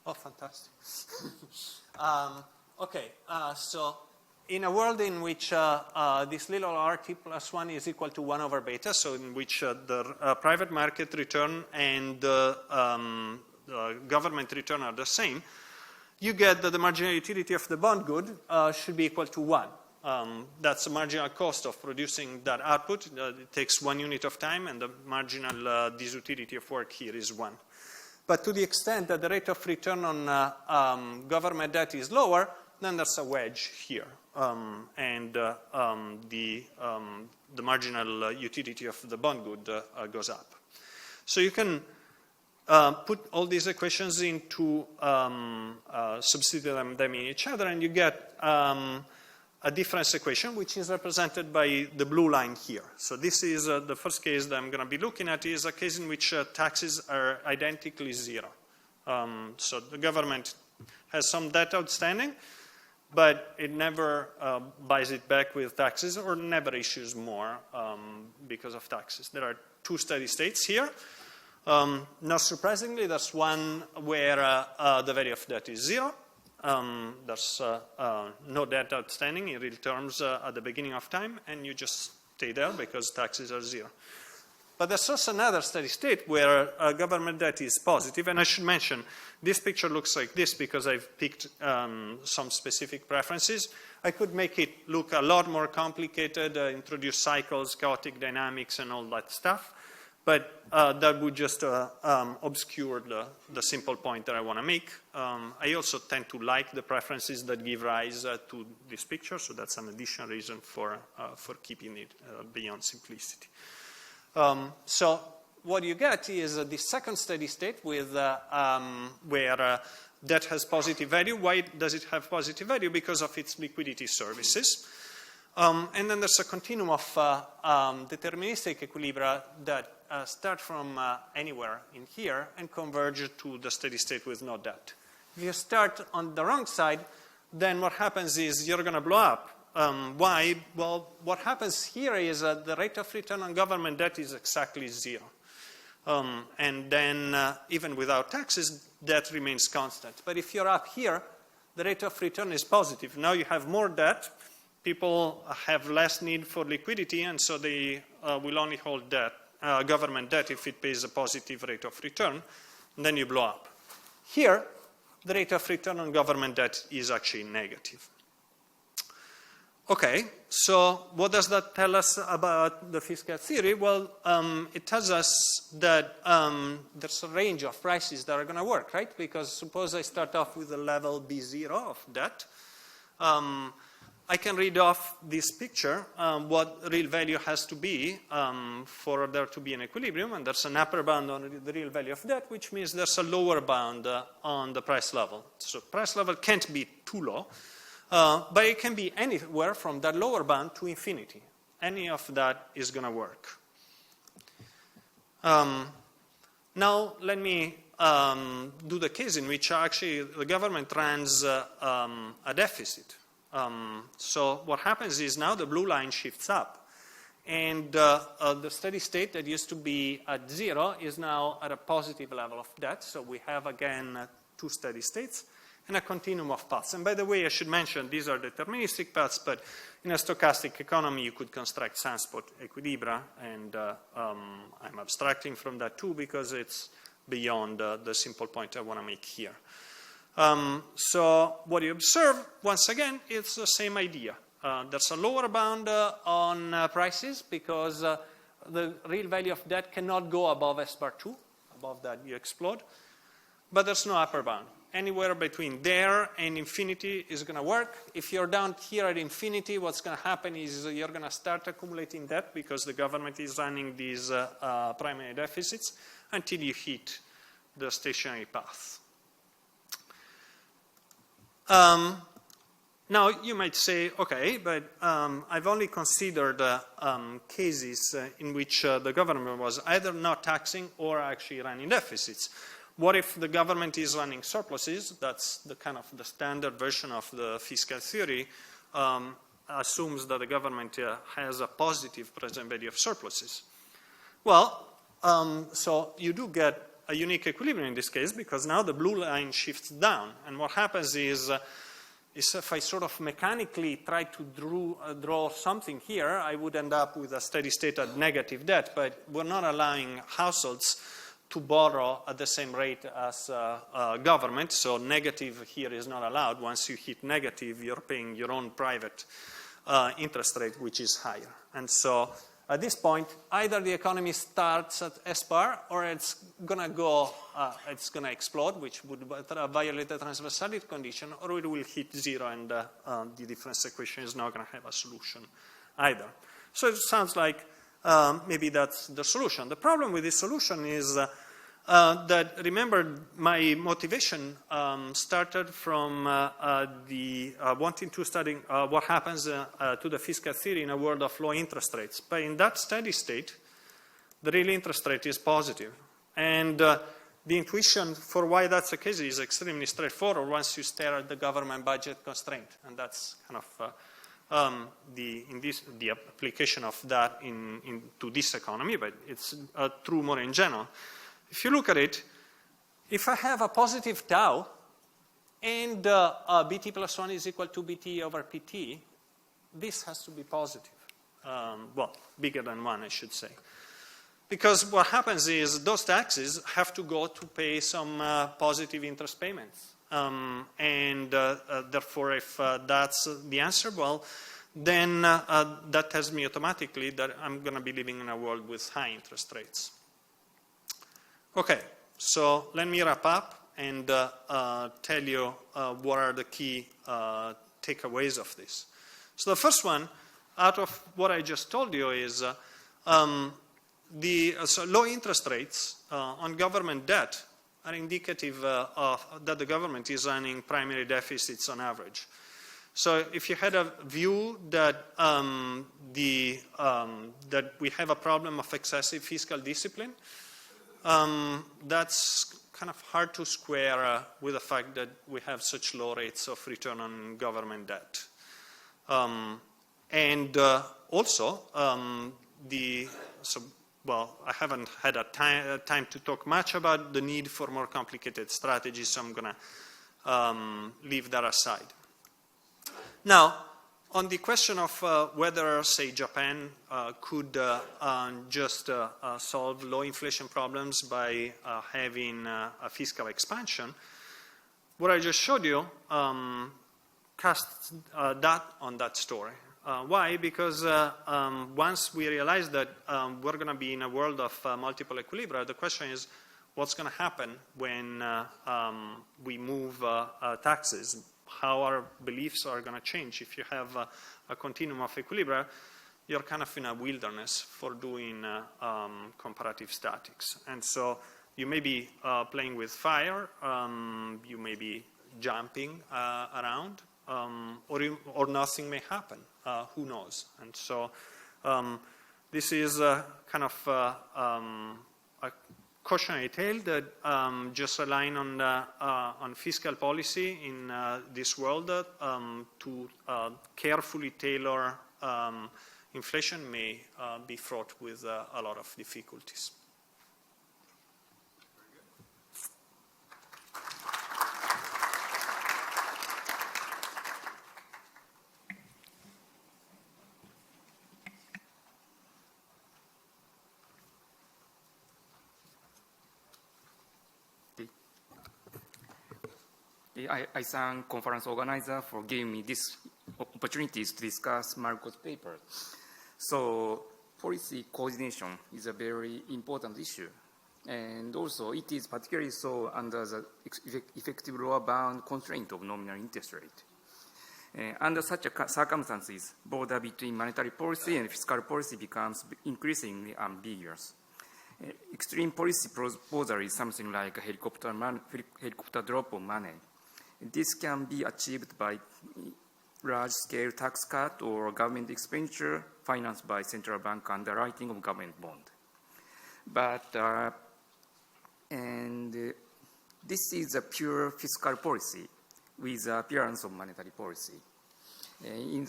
Oh, fantastic. Okay, so in a world in which this little RT plus 1 is equal to 1 over beta, so in which the private market return and the government return are the same, you get that the marginal utility of the bond good should be equal to 1. That's the marginal cost of producing that output. It takes 1 unit of time, and the marginal disutility of work here is 1. But to the extent that the rate of return on government debt is lower, then there's a wedge here. And the marginal utility of the bond good goes up. So you can put all these equations into, substitute them in each other, and you get a difference equation, which is represented by the blue line here. So this is the first case that I'm going to be looking at is a case in which taxes are identically 0. So the government has some debt outstanding, but it never buys it back with taxes or never issues more because of taxes. There are 2 steady states here. Not surprisingly, there's one where the value of debt is 0. There's no debt outstanding in real terms at the beginning of time, and you just stay there because taxes are 0. But there's also another steady state where government debt is positive, and I should mention this picture looks like this because I've picked some specific preferences. I could make it look a lot more complicated, introduce cycles, chaotic dynamics, and all that stuff. But that would just obscure the simple point that I want to make. I also tend to like the preferences that give rise to this picture, so that's an additional reason for keeping it beyond simplicity. So what you get is the second steady state with where debt has positive value. Why does it have positive value? Because of its liquidity services. And then there's a continuum of deterministic equilibria that start from anywhere in here and converge to the steady state with no debt. If you start on the wrong side, then what happens is you're going to blow up. Why? Well, what happens here is the rate of return on government debt is exactly 0. And then even without taxes, debt remains constant. But if you're up here, the rate of return is positive. Now you have more debt. People have less need for liquidity, and so they will only hold debt, government debt if it pays a positive rate of return, and then you blow up. Here, the rate of return on government debt is actually negative. Okay, so what does that tell us about the fiscal theory? Well, it tells us that there's a range of prices that are going to work, right? Because suppose I start off with a level B0 of debt. I can read off this picture what real value has to be for there to be an equilibrium, and there's an upper bound on the real value of debt, which means there's a lower bound on the price level. So price level can't be too low, but it can be anywhere from that lower bound to infinity. Any of that is going to work. Now let me do the case in which actually the government runs a deficit. So what happens is now the blue line shifts up, and the steady state that used to be at 0 is now at a positive level of debt. So we have again 2 steady states and a continuum of paths. And by the way, I should mention these are deterministic paths, but in a stochastic economy you could construct sunspot equilibria, and I'm abstracting from that too because it's beyond the simple point I want to make here. So what you observe, once again, it's the same idea. There's a lower bound on prices because the real value of debt cannot go above S bar 2. Above that, you explode. But there's no upper bound. Anywhere between there and infinity is going to work. If you're down here at infinity, what's going to happen is you're going to start accumulating debt because the government is running these primary deficits until you hit the stationary path. Now, you might say, okay, but I've only considered cases in which the government was either not taxing or actually running deficits. What if the government is running surpluses? That's the kind of the standard version of the fiscal theory, assumes that the government has a positive present value of surpluses. Well, so you do get a unique equilibrium in this case because now the blue line shifts down. And what happens is if I sort of mechanically try to draw something here, I would end up with a steady state at negative debt, but we're not allowing households to borrow at the same rate as government, so negative here is not allowed. Once you hit negative, you're paying your own private interest rate, which is higher. And so at this point, either the economy starts at S bar or it's going to explode, which would violate the transversality condition, or it will hit zero and the difference equation is not going to have a solution either. So it sounds like maybe that's the solution. The problem with this solution is that, remember, my motivation started from wanting to study what happens to the fiscal theory in a world of low interest rates. But in that steady state, the real interest rate is positive. And the intuition for why that's the case is extremely straightforward once you stare at the government budget constraint. And that's kind of the application of that into this economy, but it's true more in general. If you look at it, if I have a positive tau and BT plus 1 is equal to BT over PT, this has to be positive. Well, bigger than 1, I should say. Because what happens is those taxes have to go to pay some positive interest payments. Therefore, if that's the answer, well, then that tells me automatically that I'm going to be living in a world with high interest rates. Okay, so let me wrap up and tell you what are the key takeaways of this. So the first one, out of what I just told you, is so low interest rates on government debt are indicative of that the government is running primary deficits on average. So if you had a view that that we have a problem of excessive fiscal discipline, that's kind of hard to square with the fact that we have such low rates of return on government debt. Well, I haven't had a time to talk much about the need for more complicated strategies, so I'm going to leave that aside. Now, on the question of whether, say, Japan could just solve low inflation problems by having a fiscal expansion, what I just showed you casts doubt on that story. Why? Because once we realize that we're going to be in a world of multiple equilibria, the question is, what's going to happen when we move taxes? How our beliefs are going to change. If you have a continuum of equilibria, you're kind of in a wilderness for doing comparative statics. And so you may be playing with fire, you may be jumping around, or nothing may happen. Who knows? And so this is kind of a cautionary tale that just relying on fiscal policy in this world to carefully tailor inflation may be fraught with a lot of difficulties. I thank conference organizer for giving me this opportunities to discuss Marco's paper. So policy coordination is a very important issue. And also it is particularly so under the effective lower bound constraint of nominal interest rate. Under such circumstances, border between monetary policy and fiscal policy becomes increasingly ambiguous. Extreme policy proposal is something like a helicopter drop of money. This can be achieved by large-scale tax cut or government expenditure financed by central bank underwriting of government bond. But this is a pure fiscal policy with the appearance of monetary policy. In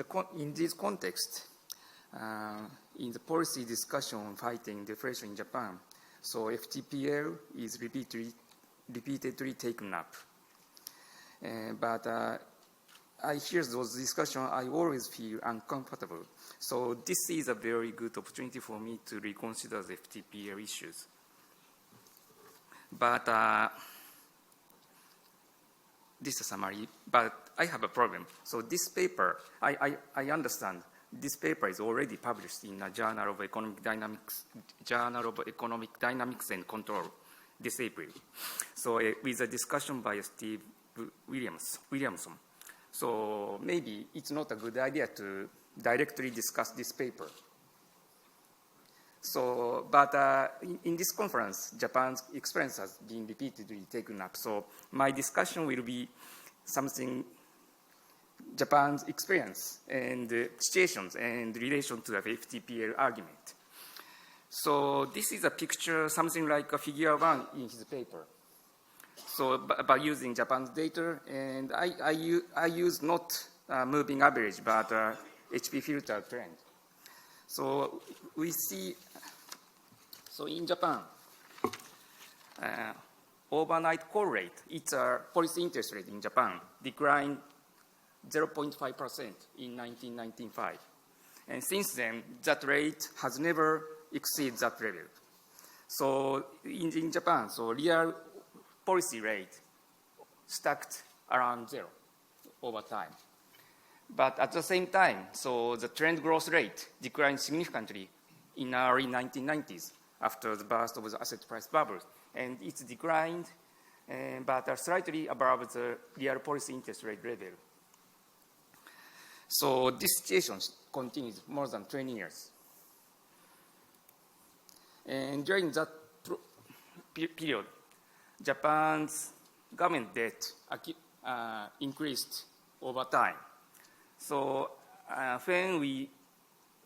this context, in the policy discussion on fighting deflation in Japan, so FTPL is repeatedly taken up. But I hear those discussions, I always feel uncomfortable. So this is a very good opportunity for me to reconsider the FTPL issues. But this is a summary, but I have a problem. So this paper, I understand this paper is already published in a Journal of Economic Dynamics and Control this April. So with a discussion by Steve Williamson. So maybe it's not a good idea to directly discuss this paper. So, but in this conference, Japan's experience has been repeatedly taken up. So my discussion will be something Japan's experience and situations and relation to the FTPL argument. So this is a picture, something like a figure 1 in his paper. So by using Japan's data, and I use not moving average, but HP filter trend. So we see, so in Japan, overnight core rate, it's a policy interest rate in Japan, declined 0.5% in 1995. And since then, that rate has never exceeded that level. So in Japan, so real policy rate stacked around 0 over time. But at the same time, so the trend growth rate declined significantly in early 1990s after the burst of the asset price bubble. And it's declined, but slightly above the real policy interest rate level. So this situation continues more than 20 years. And during that period, Japan's government debt increased over time. So when we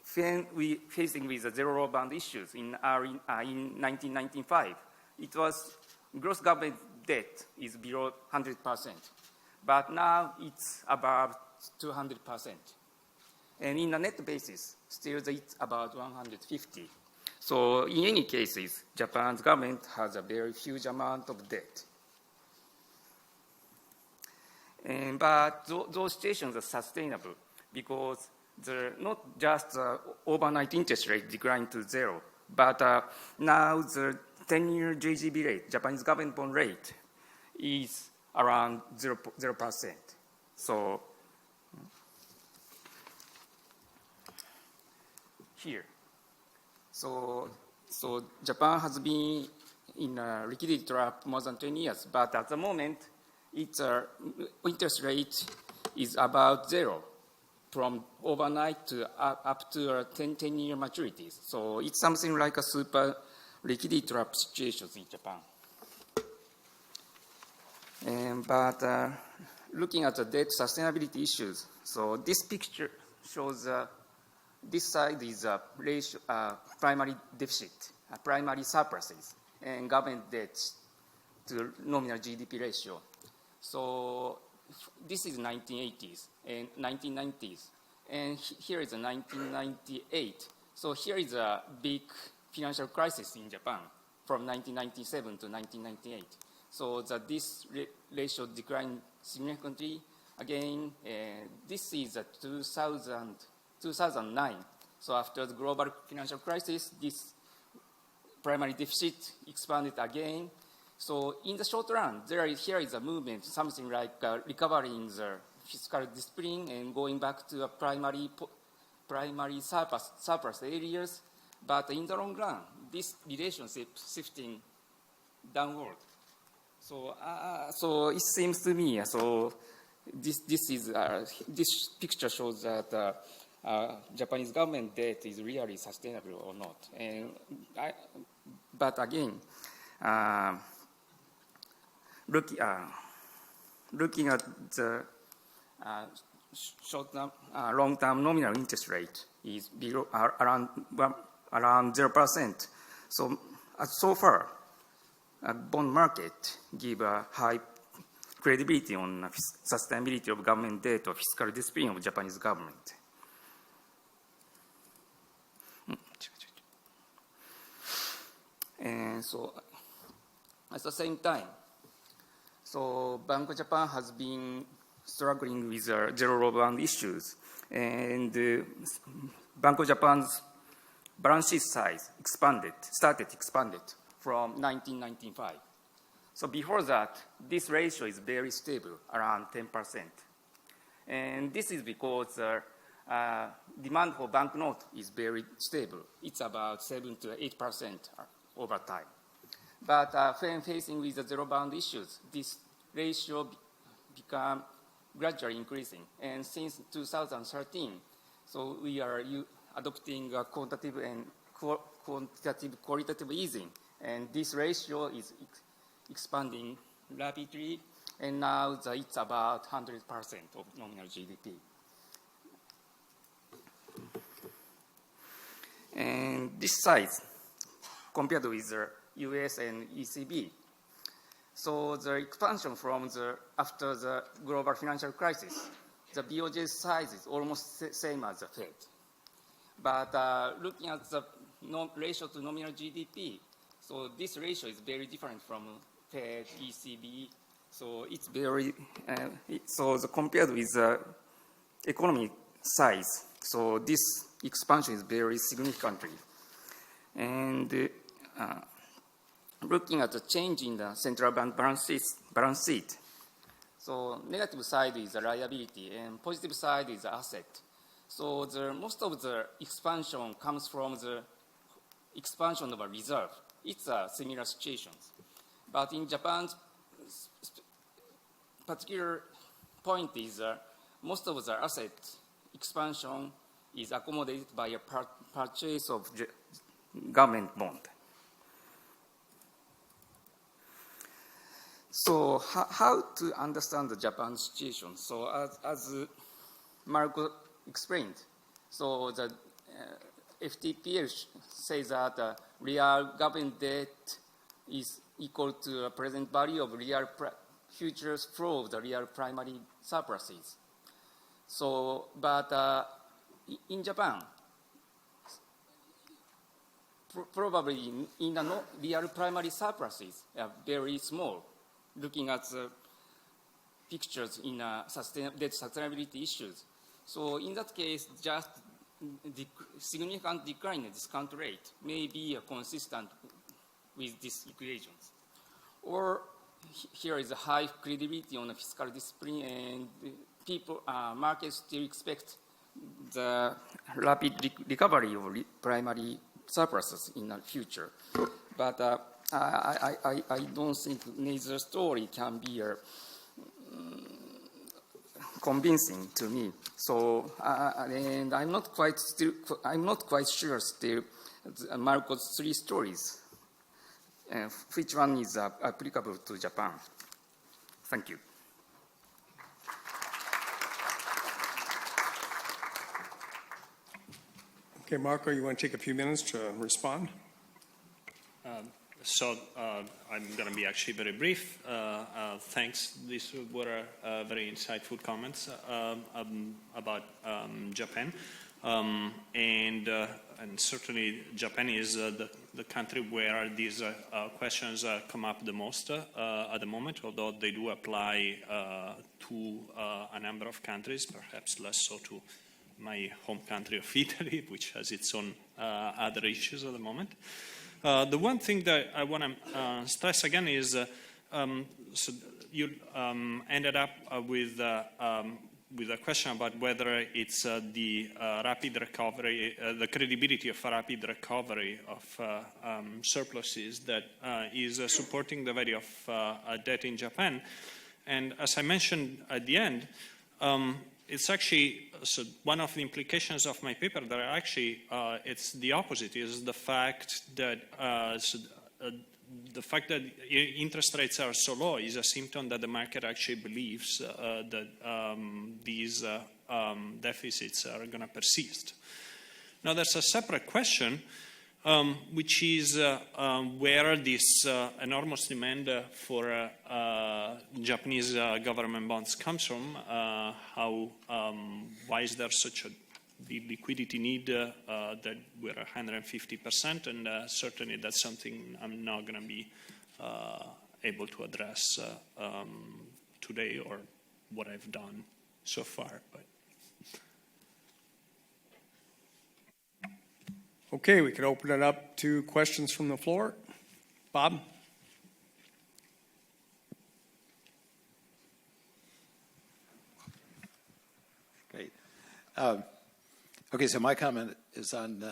facing with the zero bound issues in 1995, it was gross government debt is below 100%, but now it's above 200%. And in a net basis, still it's about 150. So in any cases, Japan's government has a very huge amount of debt. But those situations are sustainable because not just the overnight interest rate declined to 0, but now the 10-year JGB rate, Japanese government bond rate, is around 0%. So here. So Japan has been in a liquidity trap more than 20 years, but at the moment, its interest rate is about 0 from overnight to up to 10-year maturities. So it's something like a super liquidity trap situation in Japan. But looking at the debt sustainability issues, so this picture shows this side is a ratio, primary deficit, primary surpluses, and government debt to nominal GDP ratio. So this is 1980s and 1990s, and here is 1998. So here is a big financial crisis in Japan from 1997 to 1998. So this ratio declined significantly. Again, this is 2009. So after the global financial crisis, this primary deficit expanded again. So in the short run, here is a movement, something like recovering the fiscal discipline and going back to a primary surplus areas. But in the long run, this relationship shifting downward. So it seems to me, this picture shows that Japanese government debt is really sustainable or not. But again, looking at the short-term, long-term nominal interest rate is below around 0%. So far, bond market give a high credibility on sustainability of government debt or fiscal discipline of Japanese government. And so, at the same time, Bank of Japan has been struggling with zero bond issues, and Bank of Japan's balance sheet size started expanded from 1995. So before that, this ratio is very stable, around 10%. And this is because demand for banknote is very stable. It's about 7 to 8% over time. But when facing with the zero bound issues, this ratio become gradually increasing. And since 2013, so we are adopting quantitative and qualitative easing. And this ratio is expanding rapidly. And now it's about 100% of nominal GDP. And this size, compared with the US and ECB. So the expansion from after the global financial crisis, the BOJ's size is almost the same as the Fed. But looking at the ratio to nominal GDP, so this ratio is very different from Fed, ECB. So it's very, compared with the economy size, so this expansion is very significantly. And looking at the change in the central bank balance sheet, so negative side is the liability and positive side is the asset. So most of the expansion comes from the expansion of a reserve. It's a similar situation. But in Japan's particular point is most of the asset expansion is accommodated by a purchase of government bond. So how to understand the Japan situation? So as Marco explained, so the FTPL says that real government debt is equal to a present value of real futures flow of the real primary surpluses. So, but in Japan, probably in the real primary surpluses are very small. Looking at the pictures in debt sustainability issues. So in that case, just significant decline in discount rate may be consistent with these equations. Or here is a high credibility on the fiscal discipline, and markets still expect the rapid recovery of primary surpluses in the future. But I don't think neither story can be convincing to me. So, and I'm not quite sure still Marco's three stories, which one is applicable to Japan. Thank you. Okay, Marco, you want to take a few minutes to respond? I'm going to be actually very brief. Thanks. These were very insightful comments about Japan. And certainly Japan is the country where these questions come up the most at the moment, although they do apply to a number of countries, perhaps less so to my home country of Italy, which has its own other issues at the moment. The one thing that I want to stress again is so you ended up with a question about whether it's the rapid recovery, the credibility of a rapid recovery of surpluses that is supporting the value of debt in Japan. And as I mentioned at the end, it's actually one of the implications of my paper that actually it's the opposite. Is the fact that interest rates are so low is a symptom that the market actually believes that these deficits are going to persist. Now, there's a separate question, which is where this enormous demand for Japanese government bonds comes from. Why is there such a big liquidity need that we're 150%? And certainly that's something I'm not going to be able to address today, or what I've done so far. But Okay, we can open it up to questions from the floor. Bob? Great. Okay, so my comment is on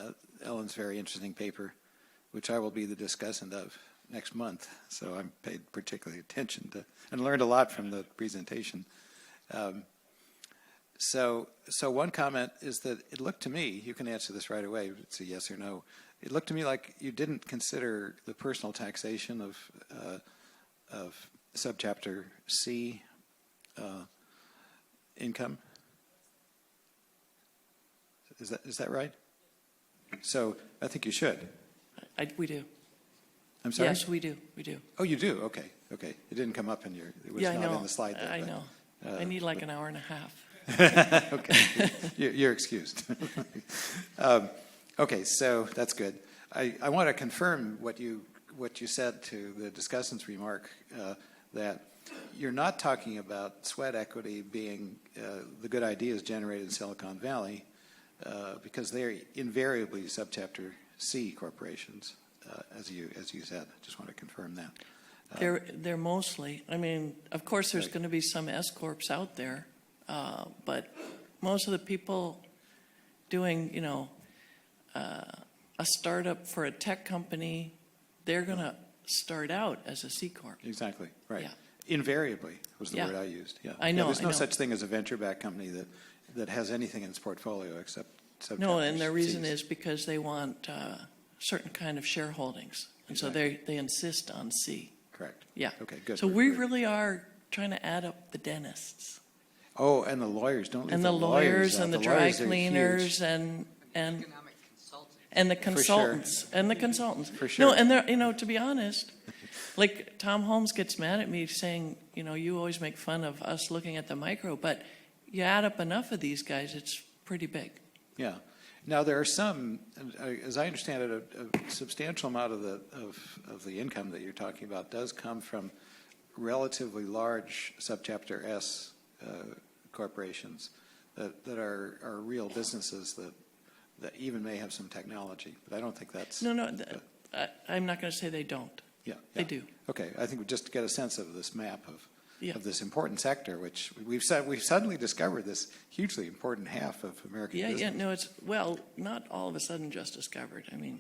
Ellen's very interesting paper, which I will be the discussant of next month. So I'm paid particularly attention to, and learned a lot from the presentation. So one comment is that it looked to me, you can answer this right away, it's a yes or no. It looked to me like you didn't consider the personal taxation of subchapter C income. Is that right? So I think you should. We do. I'm sorry? Yes, we do. We do. Oh, you do? Okay. Okay. It didn't come up in your, it was Yeah, I not know. in the slide deck. I but, know. I need like an hour and a half. Okay, you're excused. Okay, so that's good. I want to confirm what you said to the discussant's remark, that you're not talking about sweat equity being the good ideas generated in Silicon Valley, because they're invariably subchapter C corporations, as you said. I just want to confirm that. They're mostly. I mean, of course, there's Right. going to be some S corps out there, but most of the people doing, a startup for a tech company, they're going to start out as a C corp. Exactly, right. Yeah. Invariably was the Yeah. word I used. Yeah. I know, Yeah, there's no I know. such thing as a venture-backed company that has anything in its portfolio except subchapters. No, and the reason Cs. is because they want certain kind of shareholdings, and so they insist on C. Correct. Yeah. Okay, good. So we really are trying to add up the dentists Oh, and the lawyers, don't leave and the lawyers out. and the dry lawyers are cleaners huge. and the For consultants sure. and the consultants. For sure. No, and they're, to be honest, like Tom Holmes gets mad at me saying, you always make fun of us looking at the micro, but you add up enough of these guys, it's pretty big. Yeah. Now there are some, as I understand it, a substantial amount of the income that you're talking about does come from relatively large subchapter S corporations that are real businesses that even may have some technology, but I don't think that's. No, I'm not going to say they don't. Yeah, They do. Okay, I think we just get a sense of this map of Yeah. this important sector, which we've suddenly discovered this hugely important half of American Yeah, business. no, it's, not all of a sudden just discovered. I mean,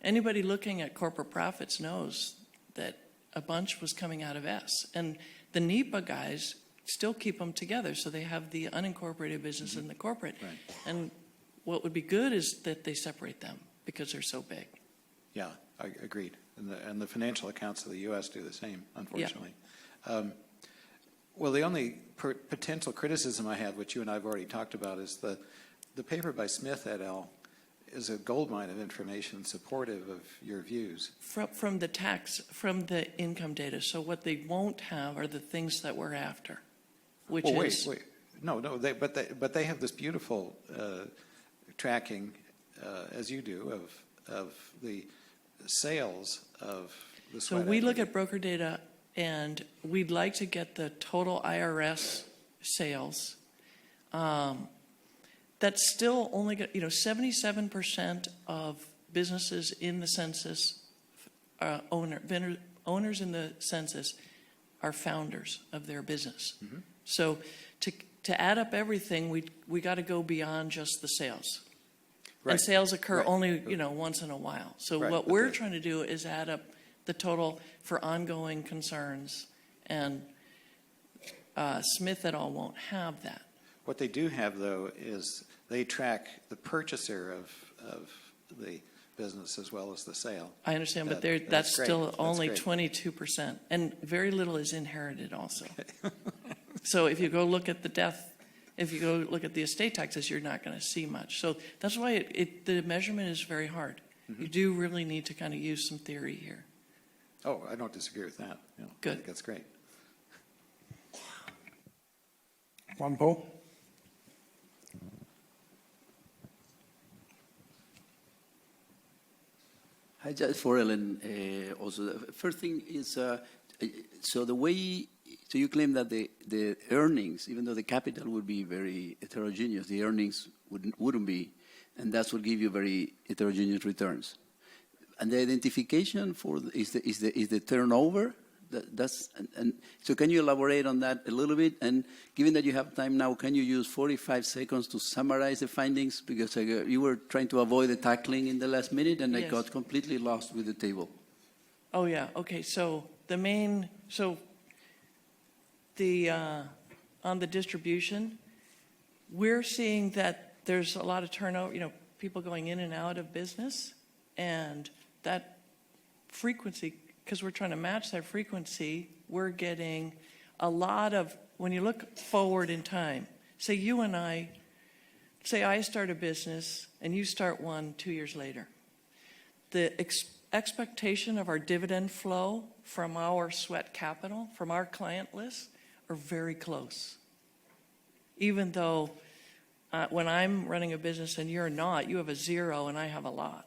anybody looking at corporate profits knows that a bunch was coming out of S. And the NEPA guys still keep them together, so they have the unincorporated business and the corporate. Right. And what would be good is that they separate them because they're so big. Yeah, I agreed. And the financial accounts of the U.S. do the same, unfortunately. Well, the only potential criticism I have, which you and I have already talked about, is the paper by Smith et al. Is a goldmine of information supportive of your views. From the income data. So what they won't have are the things that we're after, which Well, is. wait. No, but they have this beautiful tracking, as you do, of the sales of the So sweat we look equity. at broker data, and we'd like to get the total IRS sales. That's still only, 77% of businesses in the census, owners in the census are founders of their business. So to add up everything, we got to go beyond just the sales. Right. And sales occur Right. only, once in a while. So Right. what we're Okay. trying to do is add up the total for ongoing concerns, and Smith et al. Won't have that. What they do have, though, is they track the purchaser of the business as well as the sale. I understand, but That's that's great. still That's only great. 22%, and very little is inherited also. So if you go look at if you go look at the estate taxes, you're not going to see much. So that's why the measurement is very hard. You do really need to kind of use some theory here. Oh, I don't disagree with that. Yeah, Good. I think that's great. Juan Po? Hi, Judge for Ellen. Also, the first thing is, so you claim that the earnings, even though the capital would be very heterogeneous, the earnings wouldn't be, and that's what give you very heterogeneous returns. And the identification is the turnover. So can you elaborate on that a little bit? And given that you have time now, can you use 45 seconds to summarize the findings? Because you were trying to avoid the tackling in the last minute, and I Yes. got completely lost with the table. Oh, yeah. Okay. So on the distribution, we're seeing that there's a lot of turnover, people going in and out of business, and that frequency, because we're trying to match that frequency, we're getting a lot of, when you look forward in time, say I start a business and you start one 2 years later. The expectation of our dividend flow from our sweat capital, from our client list, are very close. Even though when I'm running a business and you're not, you have a zero and I have a lot.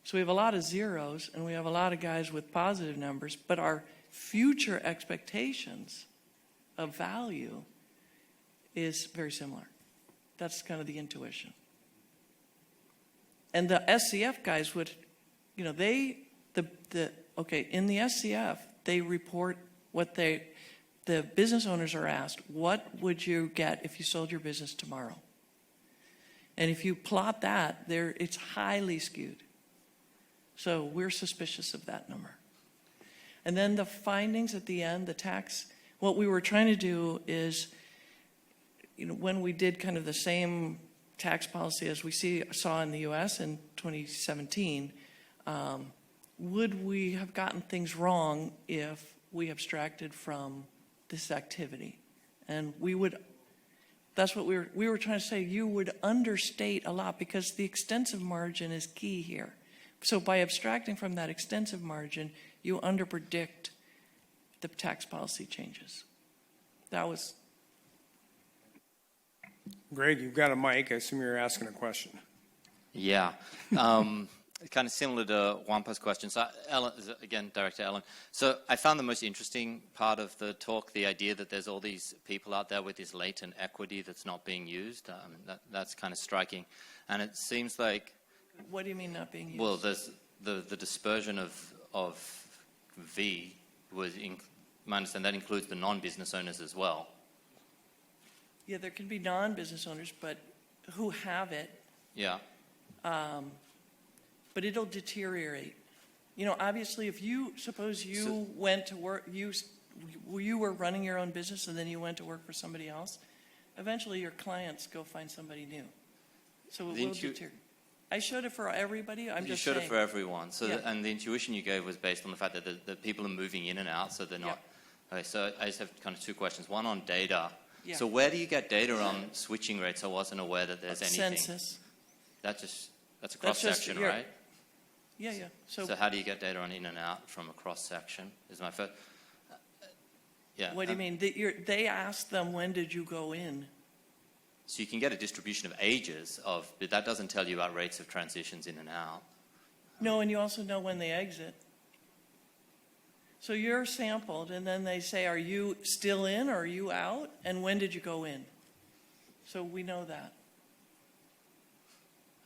So we have a lot of zeros and we have a lot of guys with positive numbers, but our future expectations of value is very similar. That's kind of the intuition. And the SCF guys would, in the SCF, they report what the business owners are asked, what would you get if you sold your business tomorrow? And if you plot that, it's highly skewed. So we're suspicious of that number. And then the findings at the end, what we were trying to do is, when we did kind of the same tax policy as we saw in the U.S. in 2017, would we have gotten things wrong if we abstracted from this activity? And that's what we were trying to say. You would understate a lot because the extensive margin is key here. So by abstracting from that extensive margin, you underpredict the tax policy changes. That was. Greg, you've got a mic. I assume you're asking a question. Yeah. Kind of similar to Wampa's question. So, Ellen, again, Director Ellen. So I found the most interesting part of the talk, the idea that there's all these people out there with this latent equity that's not being used. That's kind of striking. And it seems like... What do you mean not being used? Well, there's the dispersion of V was, my understanding, that includes the non-business owners as well. Yeah, there can be non-business owners, but who have it. Yeah. But it'll deteriorate. Obviously, if suppose you went to work, you were running your own business and then you went to work for somebody else, eventually your clients go find somebody new. So it will deteriorate. I showed it for everybody. You showed it for everyone. So, yeah. And the intuition you gave was based on the fact that the people are moving in and out, so they're not. Yeah. Okay, so I just have kind of two questions. One on data. Yeah. So where do you get data on switching rates? I wasn't aware that there's anything. Census. That's a cross section, right? Yeah. So how do you get data on in and out from a cross section? Is my first. Yeah. What do you mean? They asked them, when did you go in? So you can get a distribution of ages but that doesn't tell you about rates of transitions in and out. No, and you also know when they exit. So you're sampled, and then they say, are you still in or are you out? And when did you go in? So we know that.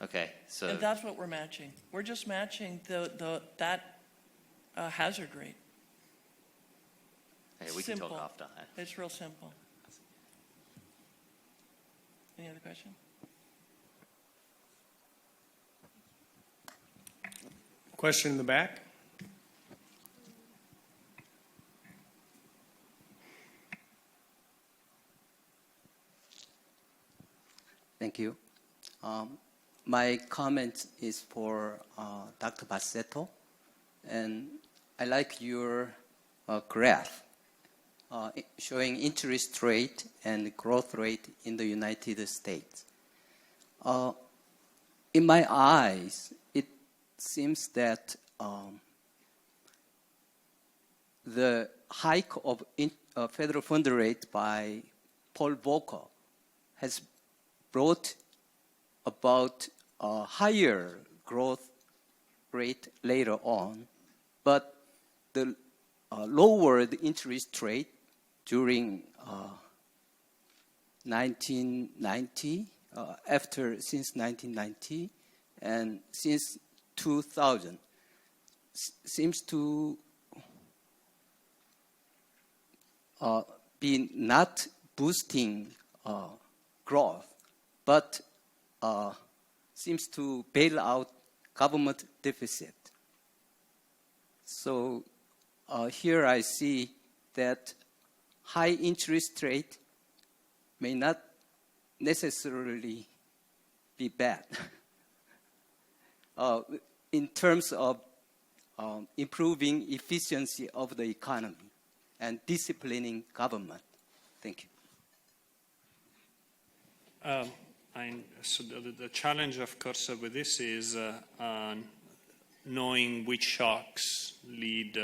Okay, so And that's what we're matching. We're just matching that hazard rate. okay, we can Simple. talk after. It's real simple. Any other question? Question in the back? Thank you. My comment is for Dr. Bassetto, and I like your graph showing interest rate and growth rate in the United States. In my eyes, it seems that the hike of federal fund rate by Paul Volcker has brought about a higher growth rate later on, but the lowered interest rate during 1990, since 1990, and since 2000, seems to be not boosting growth, but seems to bail out government deficit. So here I see that high interest rate may not necessarily be bad in terms of improving efficiency of the economy and disciplining government. Thank you. So the challenge, of course, with this is knowing which shocks lead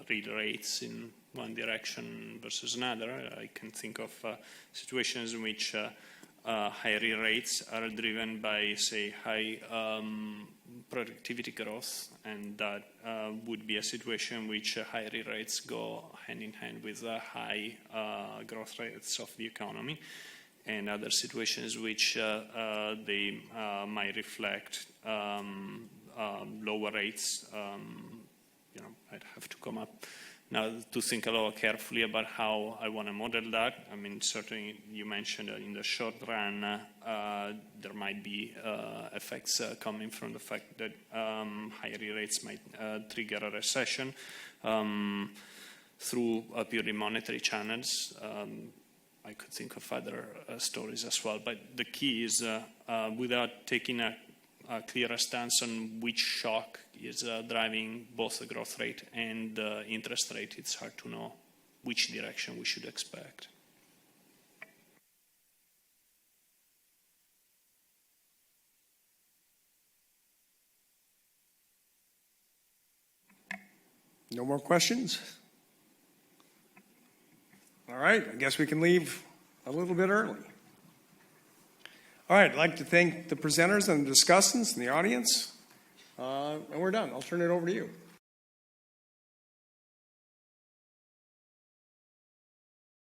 real rates in one direction versus another. I can think of situations in which high real rates are driven by, say, high productivity growth, and that would be a situation in which high real rates go hand in hand with high growth rates of the economy, and other situations which they might reflect lower rates. I'd have to come up now to think a little carefully about how I want to model that. I mean, certainly you mentioned that in the short run there might be effects coming from the fact that higher rates might trigger a recession through purely monetary channels. I could think of other stories as well, but the key is without taking a clearer stance on which shock is driving both the growth rate and the interest rate, it's hard to know which direction we should expect. No more questions? All right, I guess we can leave a little bit early. All right, I'd like to thank the presenters and the discussants and the audience. And we're done. I'll turn it over to you.